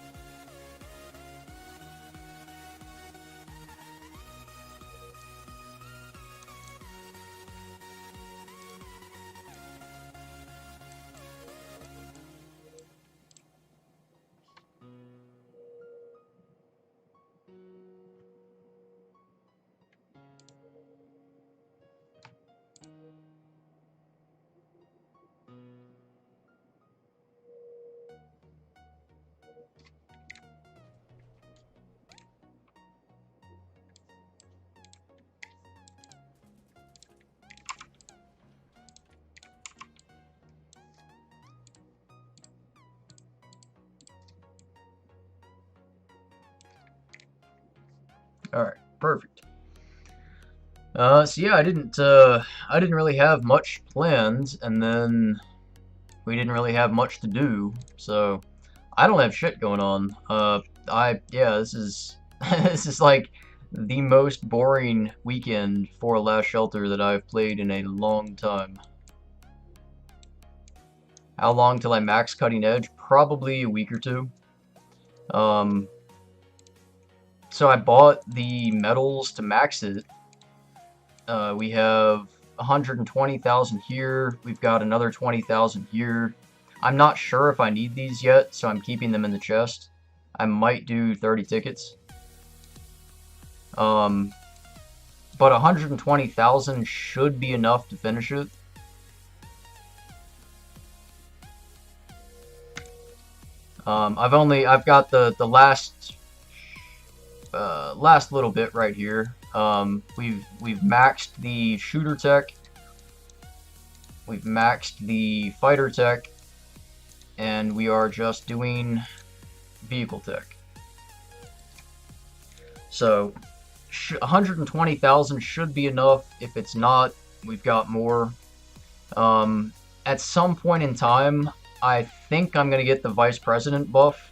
Alright, perfect. So yeah, I didn't really have much planned, and then we didn't really have much to do, so I don't have shit going on. Yeah, this is this is like the most boring weekend for Last Shelter that I've played in a long time. How long till I max cutting edge? Probably a week or two. So I bought the medals to max it. We have 120,000 here. We've got another 20,000 here. I'm not sure if I need these yet, so I'm keeping them in the chest. I might do 30 tickets. But 120,000 should be enough to finish it. I've got the last little bit right here. We've maxed the shooter tech, we've maxed the fighter tech, and we are just doing vehicle tech. So 120,000 should be enough. If it's not, we've got more. At some point in time, I think I'm gonna get the vice president buff,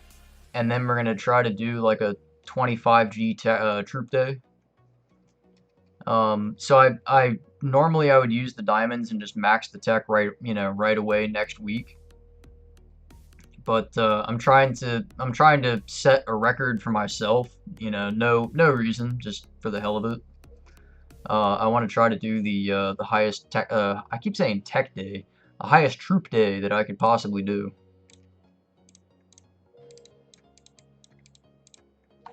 and then we're gonna try to do like a 25G troop day. So I normally I would use the diamonds and just max the tech right away next week. But I'm trying to set a record for myself. No reason, just for the hell of it. I want to try to do the highest tech. I keep saying tech day, the highest troop day that I could possibly do.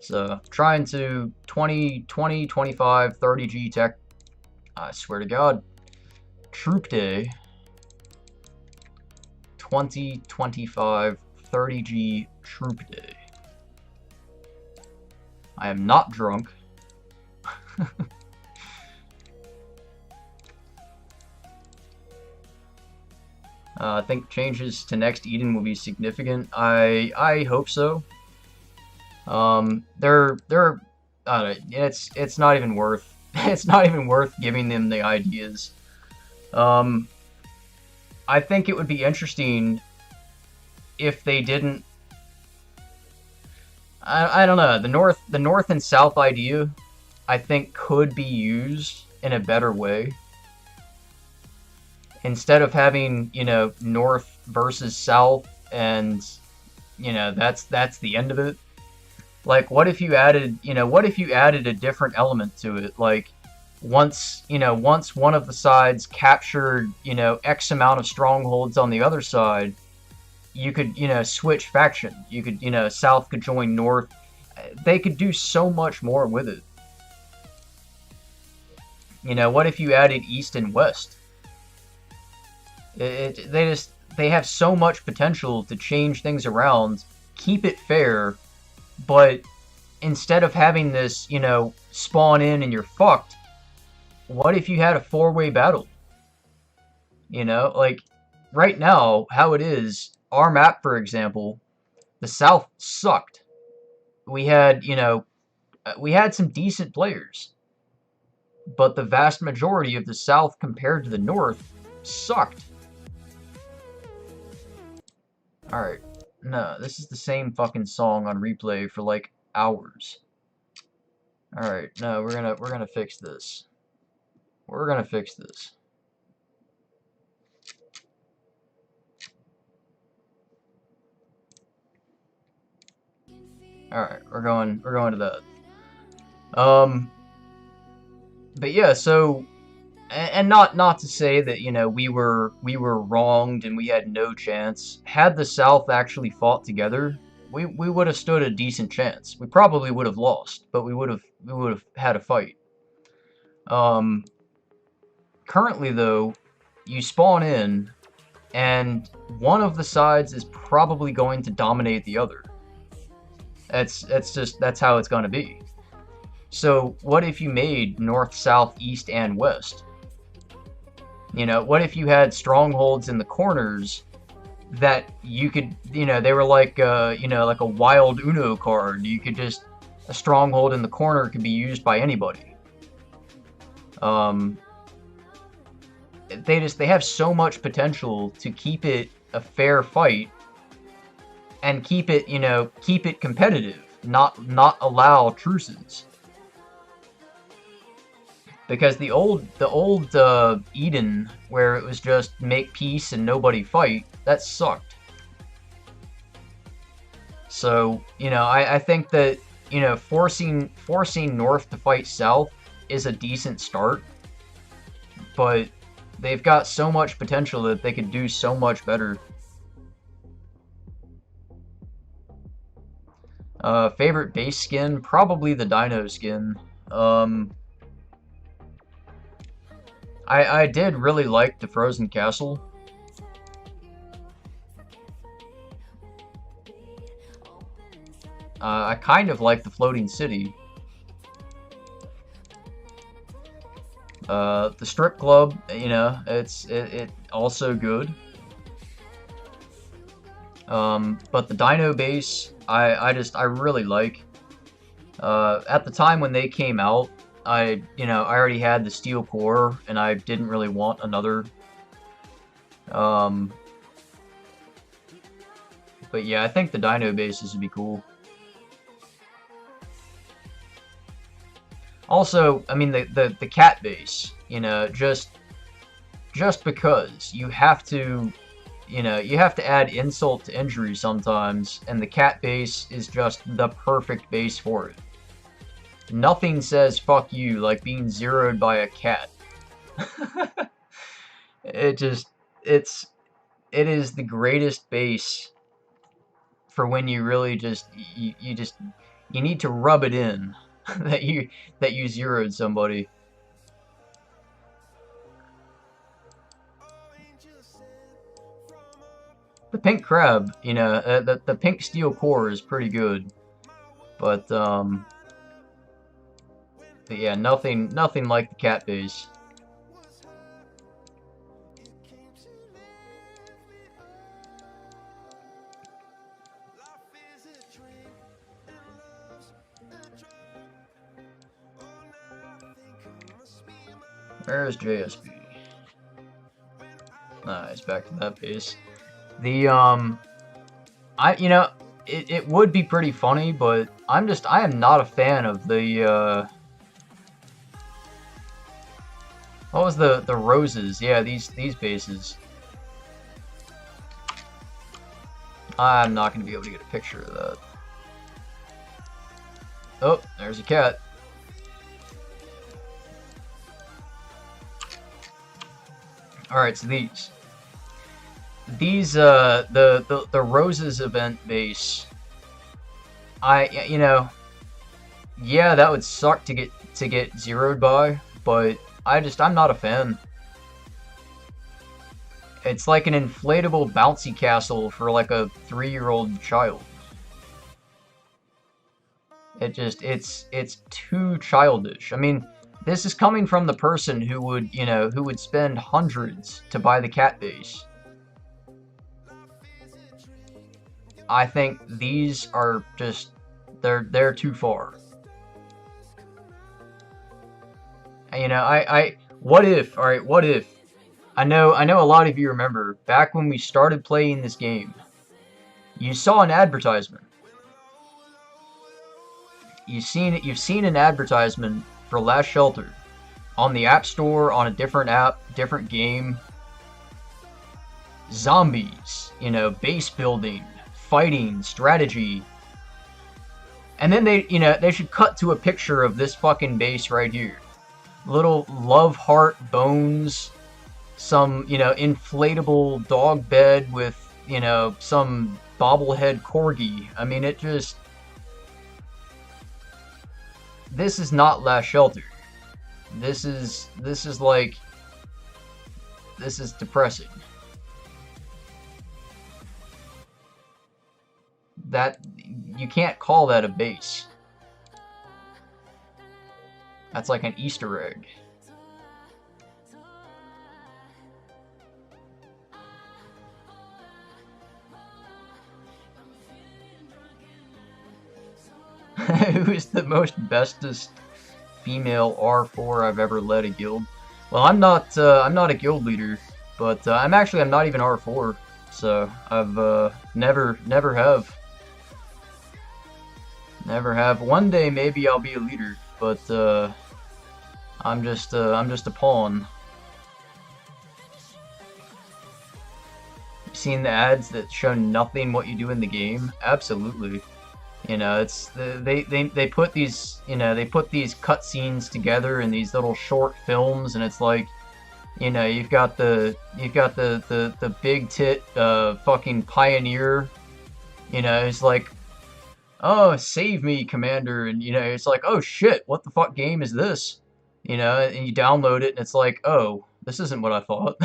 So, trying to 20, 25, 30G tech, I swear to God, troop day, 20, 25, 30G troop day. I am not drunk. I think changes to next Eden will be significant. I hope so. It's not even worth it's not even worth giving them the ideas. I think it would be interesting if they didn't. I don't know, the north and south idea I think could be used in a better way. instead of having, you know, North versus South, and, you know, that's the end of it. Like, what if you added, you know, what if you added a different element to it? Like, once one of the sides captured, you know, X amount of strongholds on the other side, you could, you know, switch faction. You could, you know, South could join North. They could do so much more with it. You know, what if you added East and West? They have so much potential to change things around, keep it fair, but instead of having this, you know, spawn in and you're fucked, what if you had a four-way battle? You know, like, right now, how it is, our map, for example, the South sucked. We had, you know, we had some decent players, but the vast majority of the South compared to the North sucked. Alright. No, this is the same fucking song on replay for like hours. Alright, no, we're gonna fix this. We're gonna fix this. Alright, we're going to that. But yeah, so, and not to say that, you know, we were wronged and we had no chance. Had the South actually fought together, we would have stood a decent chance. We probably would have lost, but we would have had a fight. Currently though, you spawn in, and one of the sides is probably going to dominate the other. That's how it's going to be. So what if you made North, South, East, and West? You know, what if you had strongholds in the corners that you could, you know, they were like, you know, like a wild Uno card. You could just, a stronghold in the corner could be used by anybody. They have so much potential to keep it a fair fight and keep it, you know, keep it competitive, not allow truces. Because the old Eden, where it was just make peace and nobody fight, that sucked. So, you know, I think that, you know, forcing North to fight South is a decent start, but they've got so much potential that they could do so much better. Favorite base skin? Probably the Dino skin. I did really like the Frozen Castle. I kind of like the Floating City. The Strip Club, you know, it also good. But the Dino base, I really like. At the time when they came out, I already had the steel core, and I didn't really want another. But yeah, I think the Dino bases would be cool. Also, I mean, the cat base, you know, just because you have to, you know, you have to add insult to injury sometimes, and the cat base is just the perfect base for it. Nothing says fuck you like being zeroed by a cat. It is the greatest base for when you really just, you need to rub it in that you zeroed somebody. The pink crab, you know, the pink steel core is pretty good, but yeah, nothing like the cat base. Where's JSB? Nice, back to that base. The you know, it would be pretty funny, but I am not a fan of the What was the roses? Yeah, these bases. I'm not gonna be able to get a picture of that. Oh, there's a cat. Alright, so these the roses event base, you know, yeah, that would suck to get zeroed by, but I'm not a fan. It's like an inflatable bouncy castle for like a 3-year-old child. It's too childish. I mean, this is coming from the person who would, who would spend hundreds to buy the cat base. I think these are just, they're too far. What if, alright, what if, I know a lot of you remember, back when we started playing this game, you saw an advertisement. You've seen an advertisement for Last Shelter on the App Store, on a different app, different game. Zombies, base building, fighting, strategy. And then they should cut to a picture of this fucking base right here. Little love heart bones, some, inflatable dog bed with, some bobblehead corgi. I mean, this is not Last Shelter. This is depressing. That, you can't call that a base. That's like an Easter egg. Who is the most bestest female R4 I've ever led a guild? Well, I'm not a guild leader, but I'm not even R4, so I've never have. One day maybe I'll be a leader, but I'm just a pawn. Seen the ads that show nothing what you do in the game? Absolutely. It's they put these these cutscenes together in these little short films, and it's like, you've got the big tit fucking pioneer, it's like, oh, save me, Commander, and it's like, oh shit, what the fuck game is this? And you download it, and it's like, oh, this isn't what I thought.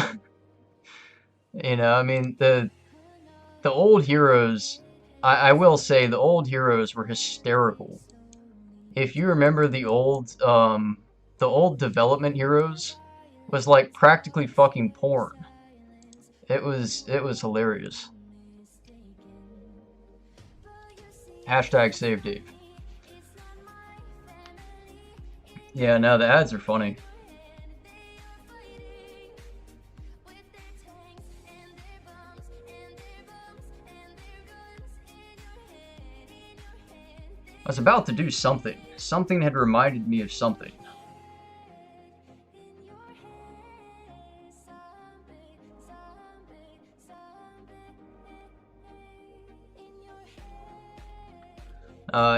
I mean, the old heroes, I will say, the old heroes were hysterical. If you remember the old development heroes, was like practically fucking porn. It was hilarious. Hashtag save Dave. Yeah, no, the ads are funny. I was about to do something. Something had reminded me of something.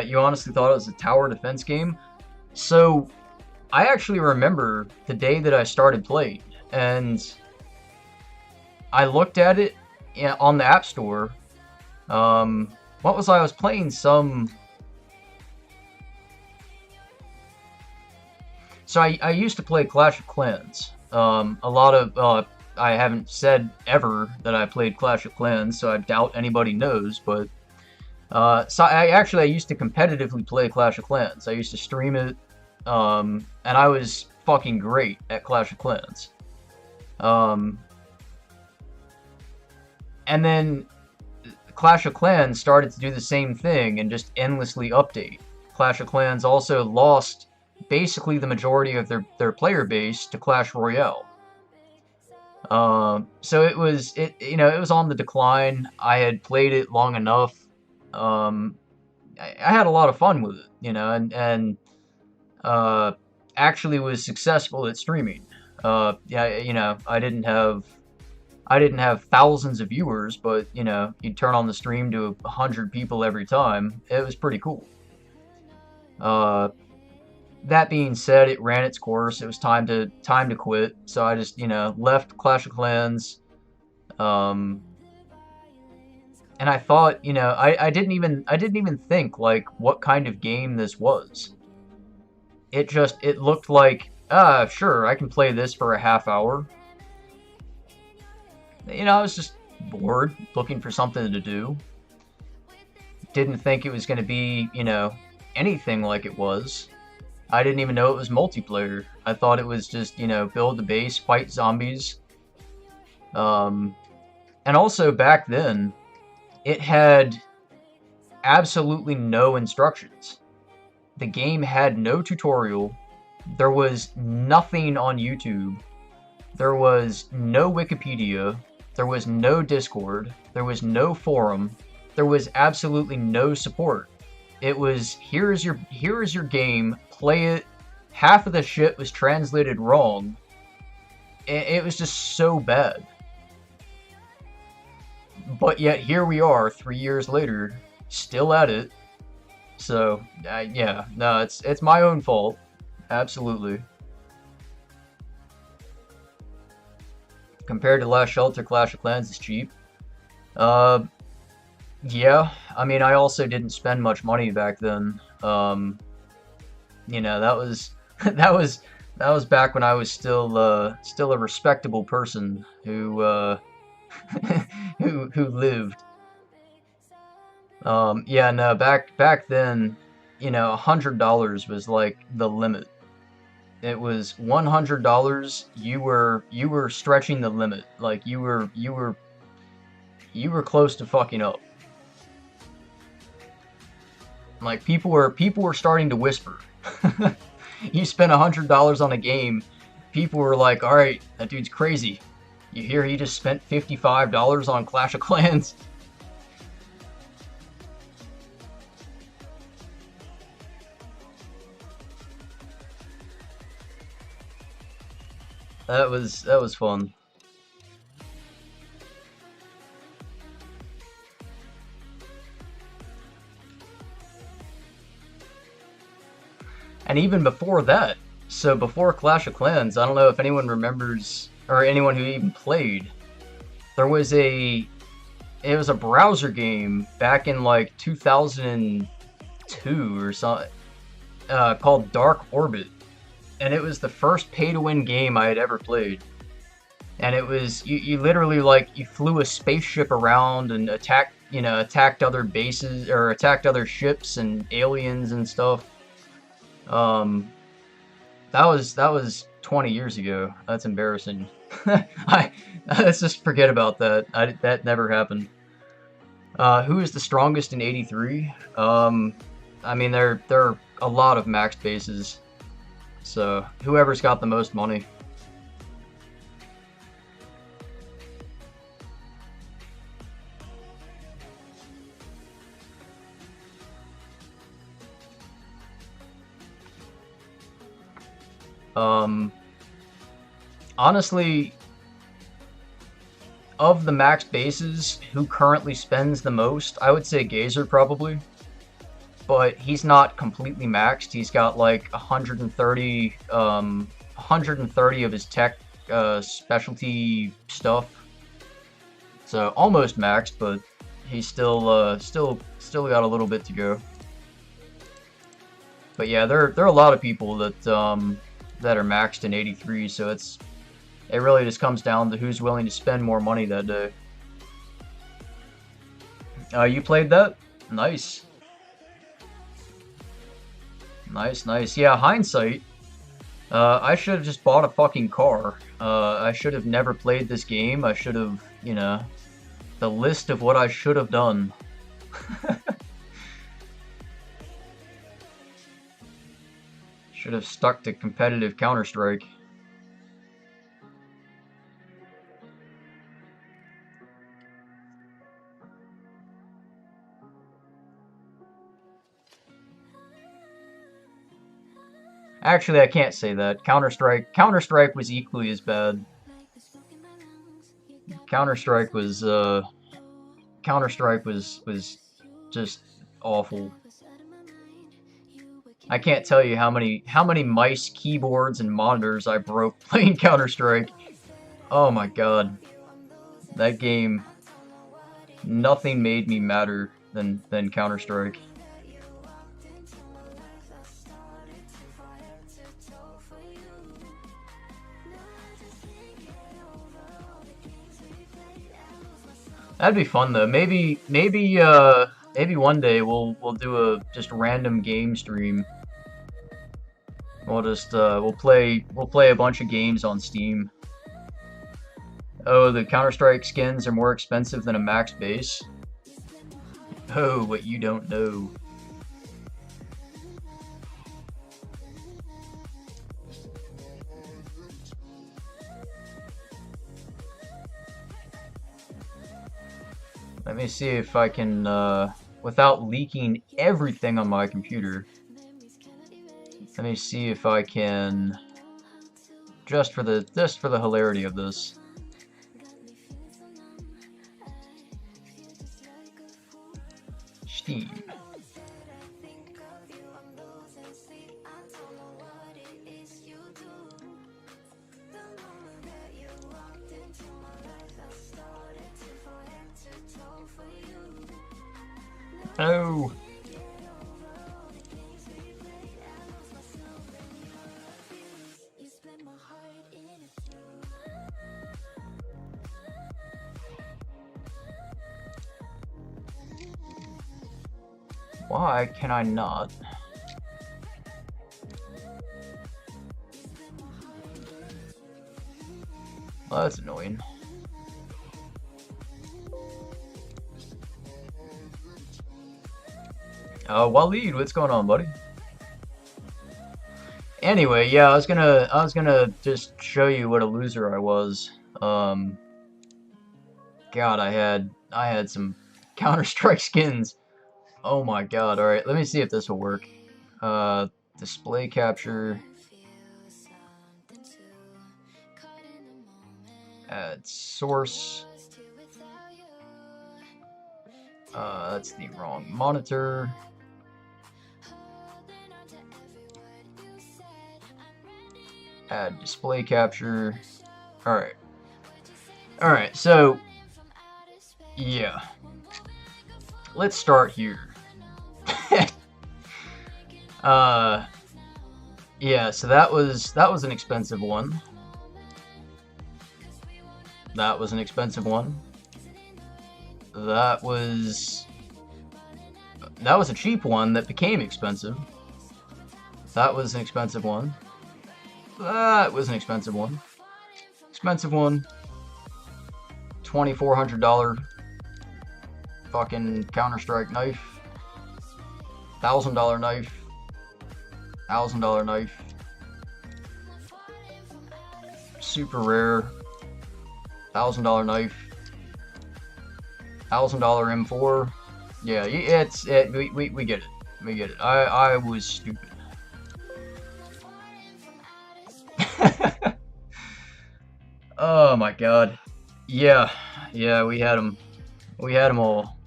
You honestly thought it was a tower defense game? So, I actually remember the day that I started playing, and I looked at it on the App Store. What was I was playing some... So I used to play Clash of Clans. A lot of... I haven't said ever that I played Clash of Clans, so I doubt anybody knows, but... so I used to competitively play Clash of Clans. I used to stream it, and I was fucking great at Clash of Clans. And then Clash of Clans started to do the same thing and just endlessly update. Clash of Clans also lost basically the majority of their player base to Clash Royale. So it was on the decline. I had played it long enough. I had a lot of fun with it, and actually was successful at streaming. Yeah, you know, I didn't have thousands of viewers, but you know, you'd turn on the stream to 100 people every time. It was pretty cool. Uh, that being said, it ran its course. It was time to quit. So I just, you know, left Clash of Clans. Um, and I thought, you know, I didn't even think like what kind of game this was. It looked like, sure, I can play this for a half hour. You know, I was just bored, looking for something to do. Didn't think it was going to be, you know, anything like it was. I didn't even know it was multiplayer. I thought it was just, you know, build the base, fight zombies. Um, and also back then, it had absolutely no instructions. The game had no tutorial. There was nothing on YouTube. There was no Wikipedia. There was no Discord. There was no forum. There was absolutely no support. It was here is your game, play it. Half of the shit was translated wrong. It was just so bad. But yet here we are 3 years later, still at it. So yeah, no, it's my own fault, absolutely. Compared to Last Shelter, Clash of Clans is cheap. Uh, yeah, I mean, I also didn't spend much money back then. You know, that was that was that was back when I was still a respectable person who who lived. Yeah, no, back then, you know, $100 was like the limit. It was $100. You were stretching the limit. Like you were close to fucking up. Like people were starting to whisper. You spent $100 on a game, people were like, "All right, that dude's crazy. You hear he just spent $55 on Clash of Clans?" That was fun. And even before that, so before Clash of Clans, I don't know if anyone remembers or anyone who even played. There was a it was a browser game back in like 2002 or something, called Dark Orbit, and it was the first pay-to-win game I had ever played. And it was you literally like you flew a spaceship around and attacked other bases or attacked other ships and aliens and stuff. Um, that was 20 years ago. That's embarrassing. I let's just forget about that. That never happened. Who is the strongest in 83? I mean there are a lot of max bases, so whoever's got the most money. Um, honestly, of the max bases, who currently spends the most? I would say Gazer probably, but he's not completely maxed. He's got like 130 of his tech specialty stuff. So almost maxed, but he's still got a little bit to go. But yeah, there are a lot of people that are maxed in 83, so it really just comes down to who's willing to spend more money that day. You played that? Nice. Nice, nice. Yeah, hindsight. I should have just bought a fucking car. I should have never played this game. I should have, you know, the list of what I should have done. Should have stuck to competitive Counter-Strike. Actually, I can't say that. Counter-Strike was equally as bad. Counter-Strike was Counter-Strike was just awful. I can't tell you how many mice, keyboards, and monitors I broke playing Counter-Strike. Oh my god. That game, nothing made me madder than Counter-Strike. That'd be fun though. Maybe one day we'll do a just random game stream. We'll play a bunch of games on Steam. Oh, the Counter-Strike skins are more expensive than a max base. Oh, what you don't know. Let me see if I can, without leaking everything on my computer, let me see if I can, just for the hilarity of this. Steam. Oh. Why can I not? Well, that's annoying. Waleed, what's going on, buddy? Anyway, yeah, I was gonna just show you what a loser I was. God, I had some Counter-Strike skins. Oh my god, alright, let me see if this will work. Display capture. Add source. That's the wrong monitor. Add display capture. Alright. Alright, so yeah. Let's start here. Yeah, so that was an expensive one. That was an expensive one. That was a cheap one that became expensive. That was an expensive one. That was an expensive one. Expensive one. $2,400 fucking Counter-Strike knife. $1,000 knife. $1,000 knife. Super rare. $1,000 knife. $1,000 M4. Yeah, we get it. We get it. I was stupid. Oh my god. Yeah, we had them. We had them all.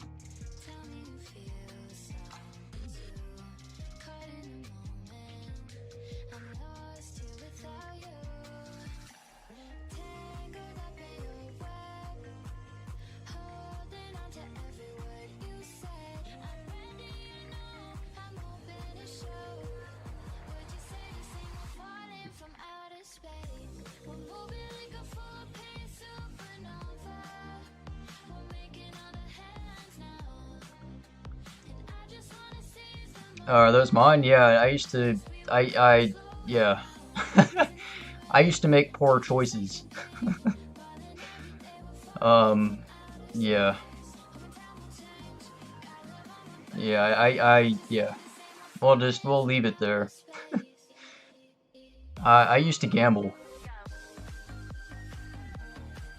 Are those mine? Yeah, yeah. I used to make poor choices. Yeah. Yeah. We'll leave it there. I used to gamble.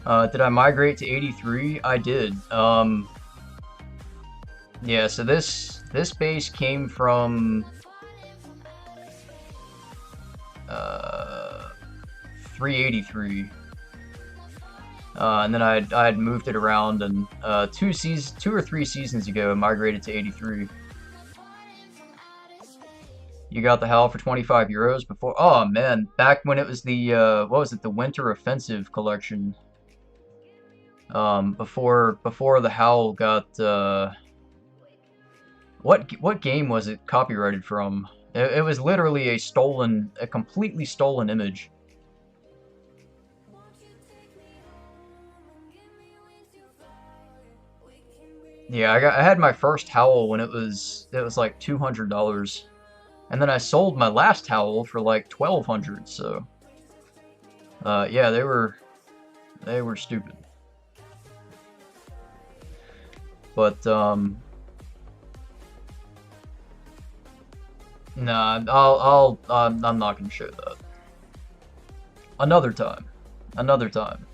Did I migrate to 83? I did. Yeah, so this base came from uh, 383. And then I'd moved it around, and 2 or 3 seasons ago, I migrated to 83. You got the HAL for 25 euros before? Oh man, back when it was the what was it? The Winter Offensive collection. Before the HAL got what game was it copyrighted from? It was literally a completely stolen image. Yeah, I had my first Howl when it was like $200, and then I sold my last Howl for like 1,200. So, yeah, they were stupid. But nah, I'm not gonna show that. Another time, another time.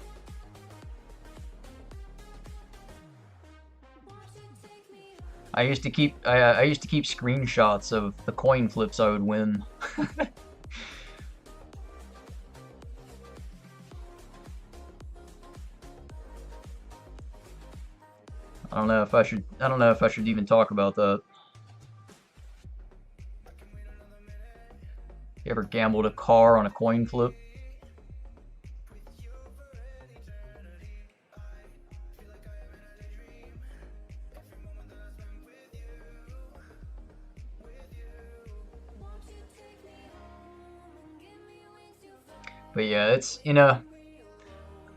I used to keep screenshots of the coin flips I would win. I don't know if I should even talk about that. You ever gambled a car on a coin flip? But yeah, it's,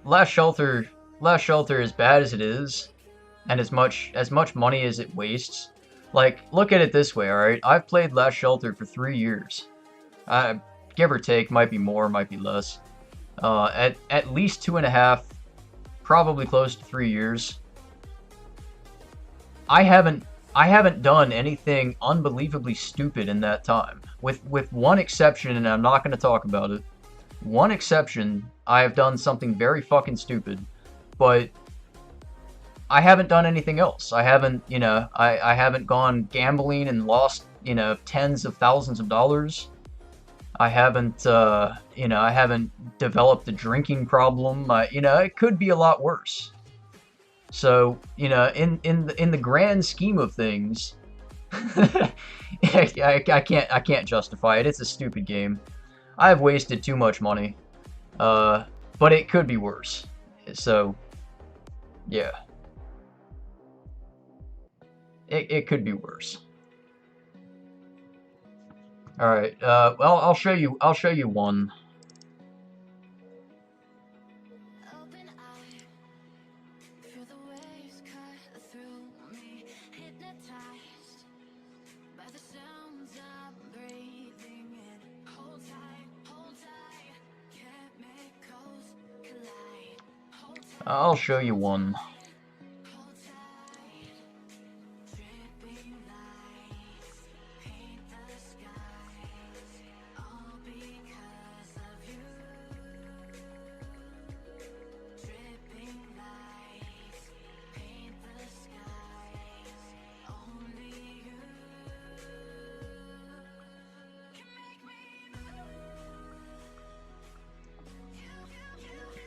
Last Shelter, as bad as it is, and as much money as it wastes, like, look at it this way, alright? I've played Last Shelter for 3 years. Give or take, might be more, might be less. At least 2.5, probably close to 3 years. I haven't done anything unbelievably stupid in that time. With one exception, and I'm not going to talk about it. One exception, I have done something very fucking stupid, but I haven't done anything else. I haven't, I haven't gone gambling and lost, tens of thousands of dollars. I haven't, I haven't developed a drinking problem. It could be a lot worse. So, in the grand scheme of things, I can't justify it. It's a stupid game. I've wasted too much money, but it could be worse. So, yeah, it could be worse. All right. Well, I'll show you one. I'll show you one.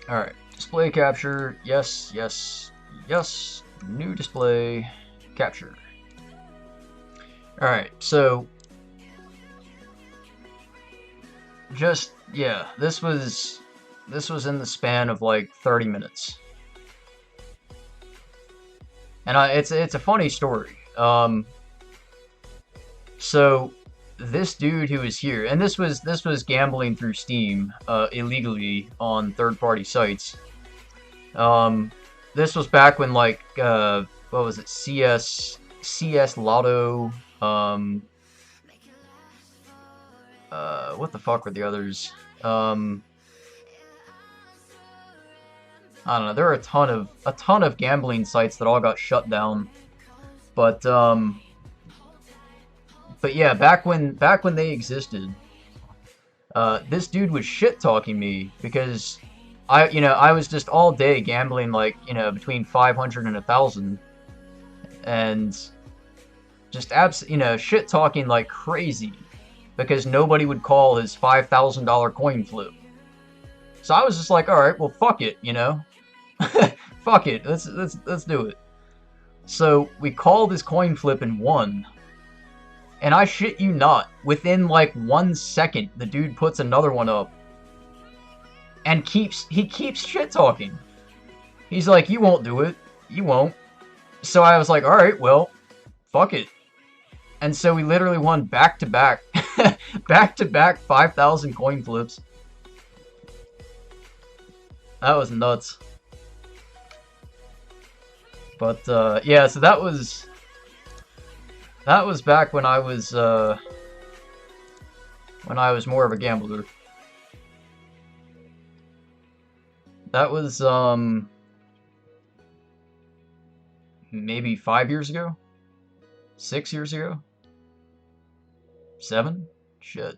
Alright, display capture, yes, yes, yes, new display capture. Alright, so, just, yeah, this was in the span of like 30 minutes. And it's a funny story. So, this dude who was here, and this was gambling through Steam illegally on third-party sites. This was back when, like, what was it, CS Lotto, what the fuck were the others? I don't know. There are a ton of gambling sites that all got shut down, but yeah, back when they existed, this dude was shit-talking me because I was just all day gambling, like, between 500 and 1,000, and just shit-talking like crazy. because nobody would call his $5,000 coin flip. So I was just like, all right, well, fuck it, you know, fuck it, let's do it. So we called his coin flip and won. And I shit you not, within like 1 second, the dude puts another one up. And he keeps shit talking. He's like, you won't do it. You won't. So I was like, alright, well, fuck it. And so we literally won back to back. Back to back 5,000 coin flips. That was nuts. But, yeah, so that was back when I was more of a gambler. That was, maybe 5 years ago? 6 years ago? 7? Shit.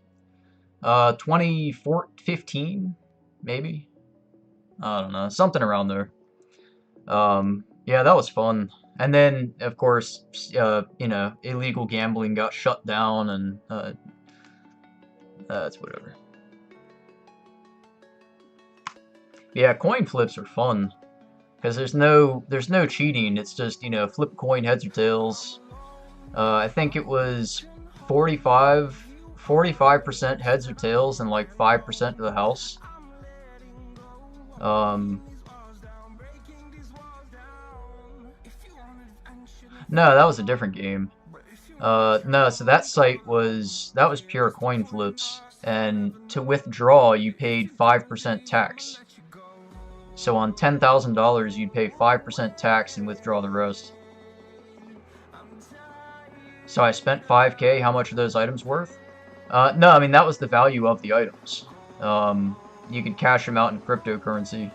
2015, maybe? I don't know, something around there. Yeah, that was fun. And then, of course, you know, illegal gambling got shut down, and that's whatever. Yeah, coin flips are fun because there's no cheating. It's just, you know, flip coin, heads or tails. I think it was 45% heads or tails and like 5% to the house. No, that was a different game. No, so that site was pure coin flips, and to withdraw you paid 5% tax. So on $10,000 you'd pay 5% tax and withdraw the rest. So I spent 5K. How much are those items worth? No, I mean that was the value of the items. You could cash them out in cryptocurrency.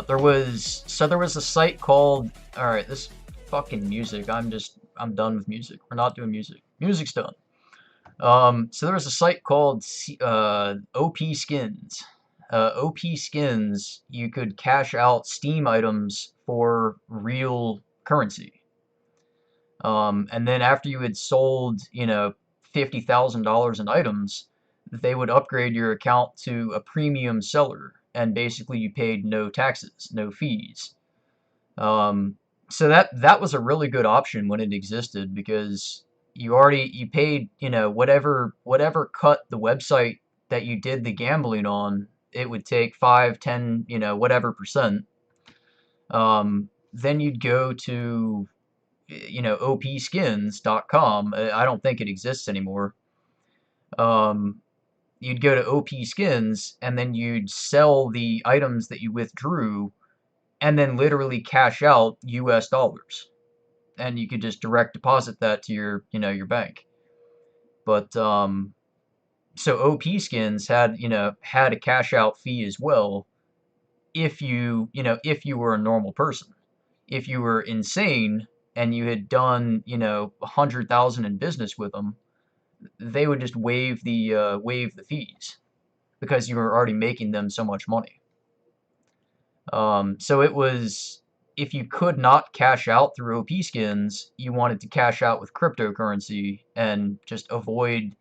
There was a site called, alright, this fucking music, I'm done with music. We're not doing music. Music's done. So there was a site called OP Skins. OP Skins, you could cash out Steam items for real currency. And then after you had sold, you know, $50,000 in items, they would upgrade your account to a premium seller, and basically you paid no taxes, no fees. So that was a really good option when it existed, because you paid, you know, whatever cut the website that you did the gambling on, it would take 5, 10, you know, whatever percent. Then you'd go to, you know, opskins.com. I don't think it exists anymore. You'd go to OP Skins, and then you'd sell the items that you withdrew, and then literally cash out US dollars. And you could just direct deposit that to your, you know, your bank. But, so OP Skins had, you know, had a cash out fee as well, if you know, if you were a normal person. If you were insane and you had done, you know, 100,000 in business with them, they would just waive the fees because you were already making them so much money. So it was, if you could not cash out through OP Skins, you wanted to cash out with cryptocurrency and just avoid,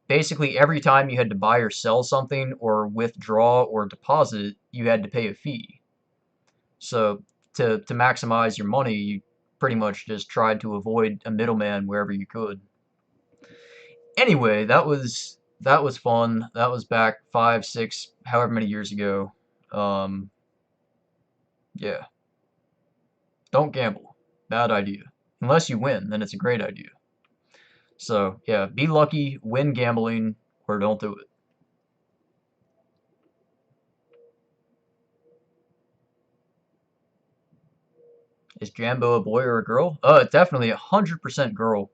basically every time you had to buy or sell something or withdraw or deposit, you had to pay a fee. So to maximize your money, you pretty much just tried to avoid a middleman wherever you could. Anyway, that was fun. That was back 5, 6, however many years ago. Yeah. Don't gamble. Bad idea. Unless you win, then it's a great idea. So, yeah, be lucky, win gambling, or don't do it. Is Jambo a boy or a girl? Definitely 100% girl.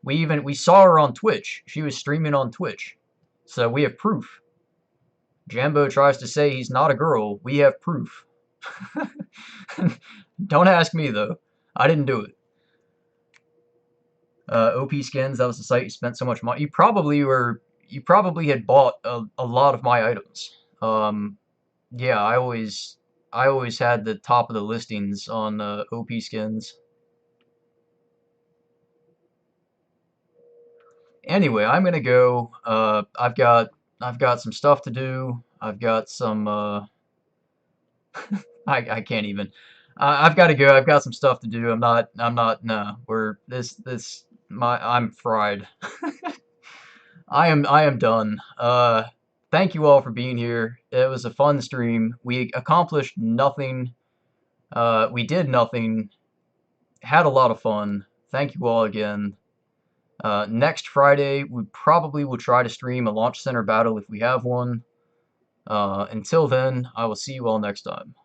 We saw her on Twitch. She was streaming on Twitch. So we have proof. Jambo tries to say he's not a girl. We have proof. Don't ask me, though. I didn't do it. OP Skins, that was the site you spent so much money. You probably had bought a lot of my items. Yeah, I always had the top of the listings on OP Skins. Anyway, I'm gonna go. I've got some stuff to do. I've got some. I can't even. I've got to go. I've got some stuff to do. I'm not. No, we're this. My I'm fried. I am done. Thank you all for being here. It was a fun stream. We accomplished nothing. We did nothing. Had a lot of fun. Thank you all again. Next Friday, we probably will try to stream a launch center battle if we have one. Until then, I will see you all next time.